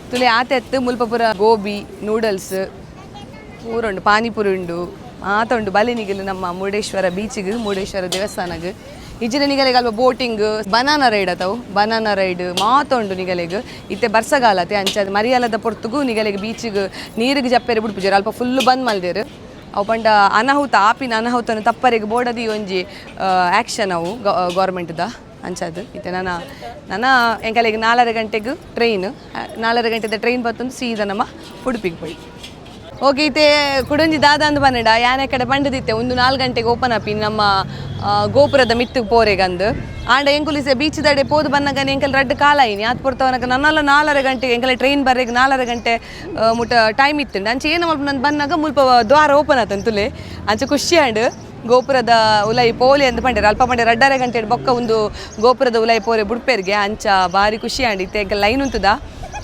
ತುಲೆ ಆತೆತ್ತು ಮುಲ್ಪ ಪುರ ಗೋಬಿ ನೂಡಲ್ಸ್ ಪೂರುಂಡು ಪಾನಿಪುರಿ ಉಂಡು ಆತ ಉಂಡು ಬಲಿನಿಗಿಲು ನಮ್ಮ ಮುರುಡೇಶ್ವರ ಬೀಚಿಗೆ ಮುರುಡೇಶ್ವರ ದೇವಸ್ಥಾನಗೆ ಇಜ್ಜಿನ ನಿಗಲೆಗೆ ಅಲ್ವ ಬೋಟಿಂಗ್ ಬನಾನಾ ರೈಡ್ ಅತವು ಬನಾನಾ ರೈಡ್ ಮಾತೊಂಡು ನಿಗಲೆಗೆ ಇತ್ತೆ ಬರ್ಸಗಾಲತೆ ಅಂಚ ಮರಿಯಾಲದ ಪೊರ್ತುಗು ನಿಗಲೆಗೆ ಬೀಚಿಗೆ ನೀರಿಗೆ ಜಪ್ಪೆರೆ ಬಿಡ್ಪುಜಾರು ಅಲ್ಪ ಫುಲ್ ಬಂದ್ ಮಲ್ದೇರು ಅವು ಪಂಡ ಅನಾಹುತ ಆಪಿನ ಅನಾಹುತನ ತಪ್ಪರಿಗೆ ಬೋಡದಿ ಒಂಜಿ ಆ್ಯಕ್ಷನ್ ಅವು ಗೌರ್ಮೆಂಟ್ದ ಅಂಚದು ಇತ್ತೆ ನನ್ನ ಎಂಕಲೆಗೆ 4 ಗಂಟೆಗೆ ಟ್ರೈನ್ 4 ಗಂಟೆದ ಟ್ರೈನ್ ಬತ್ತೊಂದು ಸೀದಾ ನಮ್ಮ ಉಡುಪಿಗೆ ಪೋಯಿ ಓಕೆ ಇತ್ತೆ ಕುಡಂಜಿ ದಾದ ಅಂದು ಬನ್ನಡ ಯಾನೆ ಕಡೆ ಪಂಡದಿತ್ತೆ ಒಂದು 4 ಗಂಟೆಗೆ ಓಪನ್ ಅಪ್ಪಿ ನಮ್ಮ ಗೋಪುರದ ಮಿತ್ತು ಪೋರೆಗಂದು ಆಂಡ ಎಂಕುಲಿಸೆ ಬೀಚ್ ದಡೆ ಪೋದು ಬನ್ನಗನೆ ಎಂಕಲ್ ರಡ್ಡು ಕಾಲ ಐನಿ ಆತ್ ಪೊರ್ತವನಕ ನನ್ನಲ್ಲ 4 ಗಂಟೆಗೆ ಎಂಕಲೆ ಟ್ರೈನ್ ಬರ್ರೆಗೆ 4 ಗಂಟೆ ಮುಟ್ಟ ಟೈಮ್ ಇತ್ತುಂಡು ಅಂಚೆ ಏನು ಮಲ್ಪ ನಂದು ಬನ್ನಾಗ ಮುಲ್ಪ ದ್ವಾರ ಓಪನ್ ಆತಂದು ತುಲೆ ಅಂಚೆ ಖುಷಿ ಆಂಡ್ ಗೋಪುರದ ಉಲೈ ಪೋಲಿ ಅಂತ ಪಂಡೇರು ಅಲ್ಪ ಪಂಡೆ 2.5 ಗಂಟೆ ಬೊಕ್ಕ ಒಂದು ಗೋಪುರದ ಉಲೈ ಪೋರೆ ಬುಡ್ಪೇರಿಗೆ ಅಂಚ ಭಾರಿ ಖುಷಿ ಆಂಡ್ ಇತ್ತೆ ಎಂಕಲ್ ಲೈನ್ ಉಂತದ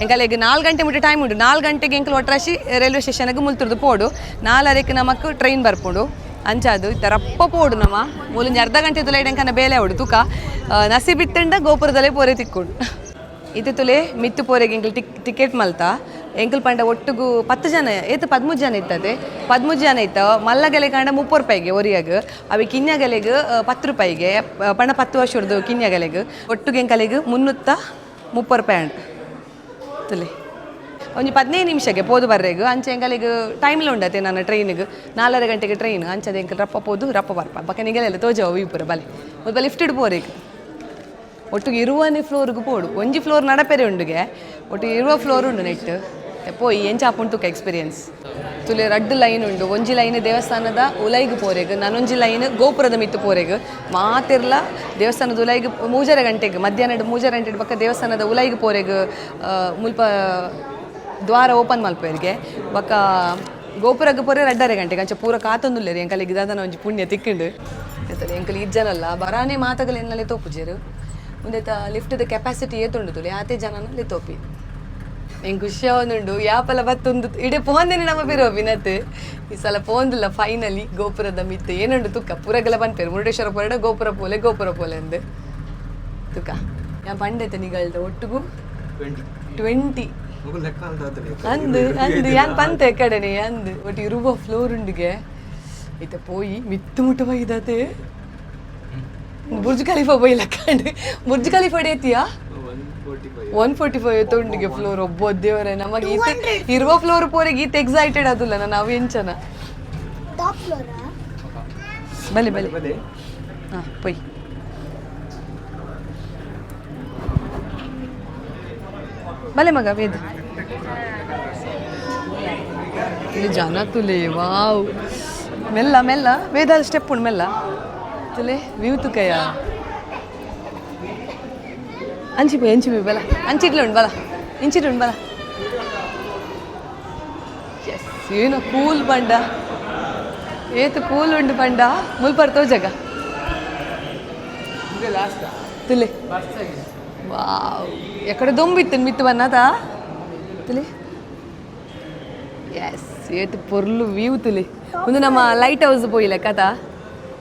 ಎಂಕಲೆಗೆ 4 ಗಂಟೆ ಮುಟ್ಟ ಟೈಮ್ ಉಂಟು 4 ಗಂಟೆಗೆ ಎಂಕಲ್ ಒಟ್ರಾಶಿ ರೈಲ್ವೆ ಸ್ಟೇಷನ್ಗೆ ಮುಲ್ತುರ್ದು ಪೋಡು 4:30ಕ್ಕೆ ನಮಕ್ ಟ್ರೈನ್ ಬರ್ಪುಂಡು ಅಂಚಾದು ಇತ್ತ ರಪ್ಪ ಪೋಡು ನಮ್ಮ ಮೂಲೊಂಜಿ ಅರ್ಧ ಗಂಟೆ ತುಲೆ ಎಂಕನ ಬೇಲೆ ಅವಡು ತೂಕ ನಸಿ ಬಿತ್ತಂಡ ಗೋಪುರದಲ್ಲೇ ಪೋರೆ ತಿಕ್ಕೊಂಡು ಇದು ತುಲೆ ಮಿತ್ತು ಪೋರೆಗೆ ಎಂಕಲ್ ಟಿಕೆಟ್ ಮಲ್ತ ಎಂಕಲ್ ಪಂಡ ಒಟ್ಟಿಗೂ 10 ಜನ ಏತು 13 ಜನ ಇತ್ತದೆ 13 ಜನ ಇತ್ತ ಮಲ್ಲಗೆಲೆ ಕಂಡ 30 ರೂಪಾಯಿಗೆ ಒರಿಯಾಗ ಅవి ಕಿನ್ಯಗೆಲೆಗೆ 10 ರೂಪಾಯಿಗೆ ಪಂಡ 10 ವರ್ಷದ್ದು ಕಿನ್ಯಗೆಲೆಗೆ ಒಟ್ಟಿಗೆ ಎಂಕಲೆಗೆ 330 ರೂಪಾಯಿ ಅಂಡ್ ತುಲೆ ಒಂಜಿ 15 ನಿಮಿಷಕ್ಕೆ ಪೋದು ಬರ್ರೆಗ್ ಅಂಚೆ ಎಂಕಲಿಗೆ ಟೈಮ್ಲ ಉಂಡತೆ ನನ್ನ ಟ್ರೈನಿಗೆ 4 ಗಂಟೆಗೆ ಟ್ರೈನ್ ಅಂಚದ ಎಂಕಲ್ ರಪ್ಪ ಪೋದು ರಪ್ಪ ಬರ್ಪ ಬಕ್ಕ ನಿಗಲೆಲ್ಲ ತೋಜವ ವಿಪುರ ಬಲೆ ಮುಲ್ಪ ಲಿಫ್ಟೆಡ್ ಪೋರೆಗ್ ಒಟ್ಟಿಗೆ ಇರುವನೇ ಫ್ಲೋರ್ಗೆ ಪೋಡು ಒಂಜಿ ಫ್ಲೋರ್ ನಡಪೆರೆ ಉಂಡುಗೆ ಒಟ್ಟಿಗೆ ಇರುವ ಫ್ಲೋರ್ ಉಂಡು ನೆಟ್ ಪೋಯಿ ಎಂಚಾಪುಂಟು ಎಕ್ಸ್ಪೀರಿಯನ್ಸ್ ತುಲೆ 2 ಲೈನ್ ಉಂಡು ಒಂಜಿ ಲೈನ್ ದೇವಸ್ಥಾನದ ಉಲೈಗೆ ಪೋರೆಗ್ ನಾನೊಂಜಿ ಲೈನ್ ಗೋಪುರದ ಮಿತ್ತು ಪೋರೆಗ್ ಮಾತಿರ್ಲ ದೇವಸ್ಥಾನದ ಉಲೈಗೆ 3 ಗಂಟೆಗೆ ಮಧ್ಯಾಹ್ನ 3 ಗಂಟೆ ಪಕ್ಕ ದೇವಸ್ಥಾನದ ಉಲೈಗೆ ಪೋರೆಗ್ ಮುಲ್ಪ ದ್ವಾರ ಓಪನ್ ಮಲ್ಪೇರಿಗೆ ಬಕ್ಕ ಗೋಪುರಕ್ಕೆ ಪೋರೆ 2.5 ಗಂಟೆಗೆ ಅಂಚೆ ಪೂರ ಕಾತೊಂದುಲ್ಲೇರಿ ಎಂಕಲಿಗೆ ಇದಾದನ ಒಂಜಿ ಪುಣ್ಯ ತಿಕ್ಕಿಂಡು ಆಯ್ತಲ್ಲ ಎಂಕಲ್ ಇಜ್ಜನಲ್ಲ ಬರಾನೇ ಮಾತಗಳು ಎನ್ನಲೆ ತೋಪುಜೇರು ಮುಂದೆ ಲಿಫ್ಟ್ದ ಕೆಪಾಸಿಟಿ ಏತುಂಡು ತುಲೆ ಆತೆ ಜನನಲ್ಲಿ ತೋಪಿ ಹೆಂಗೆ ಖುಷಿ ಅವನುಂಡು ಯಾಪಲ ಬತ್ತೊಂದು ಇಡೀ ಪೋಂದೇನೆ ನಮ್ಮ ಬೇರೋ ವಿನತ್ ಈ ಸಲ ಪೋಂದಿಲ್ಲ ಫೈನಲಿ ಗೋಪುರದ ಮಿತ್ತು ಏನುಂಡು ತುಕ್ಕ ಪೂರಗೆಲ್ಲ ಬಂದ್ಪೇರು ಮುರುಡೇಶ್ವರ ಪೋರಡ ಗೋಪುರ ಪೋಲೆ ಅಂದು ತುಕ್ಕ ಯಾ ಪಂಡೈತೆ ನಿಗಳ್ದ ಒಟ್ಟಿಗೂ 20 ಅಂದು ಯಾನ್ ಪಂತ ಕಡೆನೆ ಅಂದು ಒಟ್ಟು ಇರುವ ಫ್ಲೋರ್ ಉಂಡಿಗೆ ಈತ ಪೋಯಿ ಮಿತ್ತು ಮುಟ್ಟ ಬೈದತೆ ಬುರ್ಜ್ ಖಲೀಫಾ ಬೈಲ ಕಂಡು ಬುರ್ಜ್ ಖಲೀಫಾ ಡೇತಿಯಾ 145 ತೊಂಡಿಗೆ ಫ್ಲೋರ್ ಒಬ್ಬ ದೇವರೇ ನಮಗೆ ಈತೆ ಇರುವ ಫ್ಲೋರ್ ಪೋರೆಗೆ ಈತ ಎಕ್ಸೈಟೆಡ್ ಆದುಲ್ಲ ನಾವು ಎಂಚನ ಬಲೆ ಹಾಂ ಪೊಯ್ ಬಲೆ ಮಗ ವೇದ ಇಲ್ಲಿ ಜನ ತುಲೆ ವಾವ್ ಮೆಲ್ಲ ವೇದ ಸ್ಟೆಪ್ ಉಂಡು ಮೆಲ್ಲ ತುಲೆ ವ್ಯೂ ತುಕಯ್ಯ ಅಂಚಿ ಪೋಯ್ ಬಲ ಅಂಚಿಟ್ಲು ಉಂಡು ಬಲ ಇಂಚಿಟ್ಟು ಉಂಡು ಬಲ ಎಸ್ ಏನು ಕೂಲ್ ಪಂಡ ಏತು ಕೂಲ್ ಉಂಡು ಪಂಡ ಮುಲ್ಪರ್ ತೋಜಗ ತುಲೆ ವಾವ್ ಎಕಡೆ ದೊಂಬಿತ್ತು ಮಿತ್ತು ಬನ್ನದ ತುಲೆ ಎಸ್ ಏತು ಪೊರ್ಲು ವ್ಯೂ ತುಲೆ ಒಂದು ನಮ್ಮ ಲೈಟ್ ಹೌಸ್ ಪೋಯಿಲ್ಲ ಕಥಾ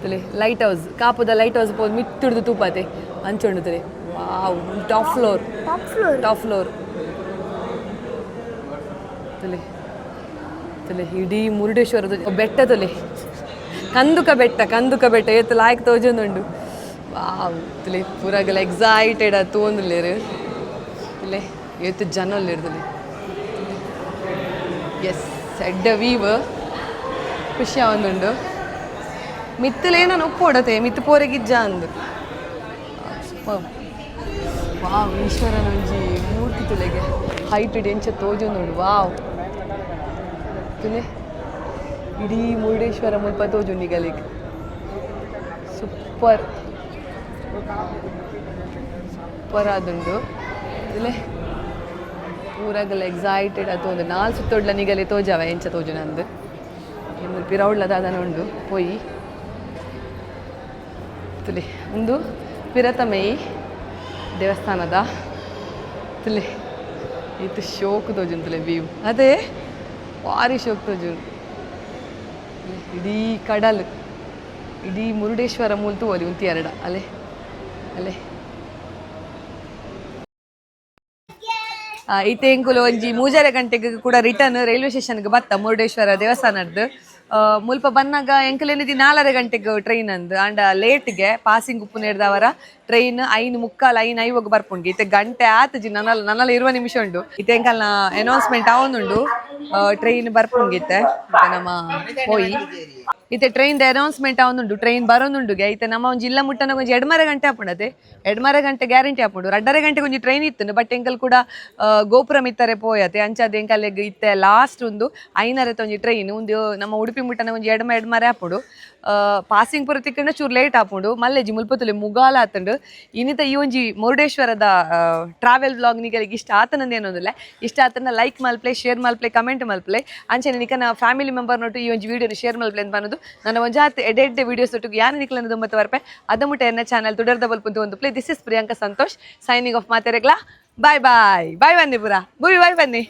ತುಲೆ ಲೈಟ್ ಹೌಸ್ ಕಾಪುದ ಲೈಟ್ ಹೌಸ್ ಪೋದು ಮಿತ್ತುಡ್ದು ತೂಪತೆ ಅಂಚೊಂಡು ತುಲೆ ವಾವ್ ಟಾಪ್ ಫ್ಲೋರ್ ತುಲೆ ತುಲೆ ಇಡೀ ಮುರುಡೇಶ್ವರದ ಬೆಟ್ಟ ತುಲೆ ಕಂದುಕ ಬೆಟ್ಟ ಏತು ಲಾಯ್ಕ್ ತೋಜೊಂದುಂಡು ವಾವ್ ತುಲೆ ಪೂರಾಗಲ ಎಕ್ಸೈಟೆಡ್ ಅದು ತೋಂದುಲ್ಲೇರು ತುಲೆ ಏತು ಜನ ಉಲ್ಲೇರು ತುಲೆ ಎಸ್ ಎಡ್ಡ ವೀವ್ ಖುಷಿ ಆವೊಂದುಂಡು ಮಿತ್ತುಲೇನ ಒಪ್ಪೋಡತೆ ಮಿತ್ತು ಪೋರೆಗಿಜ್ಜ ಅಂದು ವಾವ್ ಈಶ್ವರನ ಒಂಜಿ ಮೂರ್ತಿ ತುಲೆಗೆ ಹೈಟ್ ಎಂಚ ತೋಜೊಂದುಂಡು ವಾವ್ ತುಲೆ ಇಡೀ ಮುರುಡೇಶ್ವರ ಮುಲ್ಪ ತೋಜುಂಡಿಗಲಿಗೆ ಸೂಪರ್ ಆದುಂಡು ತುಲೆ ಪೂರಾಗಲ ಎಕ್ಸೈಟೆಡ್ ಅದು ಒಂದು ನಾಲ್ ಸುತ್ತೊಡ್ಲ ನಿಗಲೆ ತೋಜಾವ ಎಂಚ ತೋಜು ನಂದು ನಿಮ್ಮದು ಪಿರೌಡ್ಲದ ಅದನ್ನು ಉಂಡು ಪೋಯಿ ತುಲೆ ಒಂದು ಪಿರತಮಯಿ ದೇವಸ್ಥಾನದ ತುಲೆ ಇದು ಶೋಕ್ ತೋಜುನ್ ತುಲೆ ವ್ಯೂ ಅದೇ ಭಾರಿ ಶೋಕ್ ತೋಜುನ್ ಇಡೀ ಕಡಲು ಇಡೀ ಮುರುಡೇಶ್ವರ ಮೂಲತು ಓದಿ ಉಂತಿ ಎರಡ ಅಲೆ ಈತೆ ಎಂಕುಲು ಒಂಜಿ ಮೂಜರೆ ಗಂಟೆಗೆ ಕೂಡ ರಿಟರ್ನ್ ರೈಲ್ವೆ ಸ್ಟೇಷನ್ಗೆ ಬತ್ತ ಮುರುಡೇಶ್ವರ ದೇವಸ್ಥಾನದ್ದು ಮುಲ್ಪ ಬನ್ನಾಗ ಎಂಕಲೇನಿದಿ 4:30 ಗಂಟೆಗೆ ಟ್ರೈನ್ ಅಂದು ಆಂಡ ಲೇಟ್ಗೆ ಪಾಸಿಂಗ್ ಉಪ್ಪು ನೇರ್ದವರ ಟ್ರೈನ್ 5:45 5:05 ಬರ್ಪುಂಡು ಇತ್ತೆ ಗಂಟೆ ಆತಜಿ ನನ್ನಲ್ಲ 20 ನಿಮಿಷ ಉಂಡು ಇತ್ತೆ ಎಂಕಲ್ನ ಅನೌನ್ಸ್ಮೆಂಟ್ ಆವೊಂದುಂಡು ಟ್ರೈನ್ ಬರ್ಪುಂಗಿತ್ತೆ ನಮ್ಮ ಹೋಯಿ ಇತ್ತೆ ಟ್ರೈನ್ ಅನೌನ್ಸ್ಮೆಂಟ್ ಆವೊಂದುಂಡು ಟ್ರೈನ್ ಬರೋಂದುಂಡು ಇತ್ತೆ ನಮ್ಮ ಒಂಜಿ ಇಲ್ಲ ಮುಟ್ಟನ ಒಂಜಿ 2:30 ಗಂಟೆ ಆಪುಂಡತೆ 2:30 ಗಂಟೆ ಗ್ಯಾರಂಟಿ ಆಪುಂಡು 2:30 ಗಂಟೆಗೆ ಒಂಜಿ ಟ್ರೈನ್ ಇತ್ತು ಬಟ್ ಎಂಕಲ್ ಕೂಡ ಗೋಪುರ ಮಿತ್ತರೆ ಪೋಯತೆ ಅಂಚಾದ ಎಂಕಲ್ಗೆ ಇತ್ತೆ ಲಾಸ್ಟ್ ಒಂದು 5:30 ಒಂಜಿ ಟ್ರೈನ್ ಒಂದು ನಮ್ಮ ಉಡುಪಿ ಮುಟ್ಟನ ಒಂಜಿ 2:30 ಆಪುಂಡು ಪಾಸಿಂಗ್ ಪೂರ ತಿಕ್ಕಂಡ ಚೂರು ಲೇಟ್ ಆಪುಂಡು ಮಲ್ಲೆಜಿ ಮುಲ್ಪತುಲೆ ಮುಗಾಲ ಆತಂಡು ಇನ್ನಿತ ಈ ಒಂಜಿ ಮುರುಡೇಶ್ವರದ ಟ್ರಾವೆಲ್ ವ್ಲಾಗ್ ನಿಗಲಿಗೆ ಇಷ್ಟ ಆತನಂದು ಏನೊಂದಿಲ್ಲ ಇಷ್ಟ ಆತನ ಲೈಕ್ ಮಲ್ಪ್ಲೆ ಶೇರ್ ಮಲ್ಪ್ಲೆ ಕಮೆಂಟ್ ಮಲ್ಪ್ಲೆ ಅಂಚನೆ ನಿಕನ ಫ್ಯಾಮಿಲಿ ಮೆಂಬರ್ ನೋಟು ಈ ಒಂಜಿ ವಿಡಿಯೋನ ಶೇರ್ ಮಲ್ಪ್ಲೆ ಅಂತ ಅನ್ನೋದು ನನ್ನ ಒಂಜಾತ್ ಎಡೆ ವಿಡಿಯೋಸ್ ಒಟ್ಟಿಗೆ ಯಾರು ನಿಕ್ಲನ್ನು ದುಂಬತ್ತು ವರ್ಪೆ ಅದಮುಟ ಎನ್ನ ಚಾನಲ್ ತುಡರ್ದ ಬಲ್ಪು ಒಂದು play this is Priyanka Santosh signing off ಮಾತೆರೆಗ್ಲಾ ಬಾಯ್ ಬಾಯ್ ಬಾಯ್ ಬನ್ನಿ ಪುರ ಬುವಿ ಬಾಯ್ ಬನ್ನಿ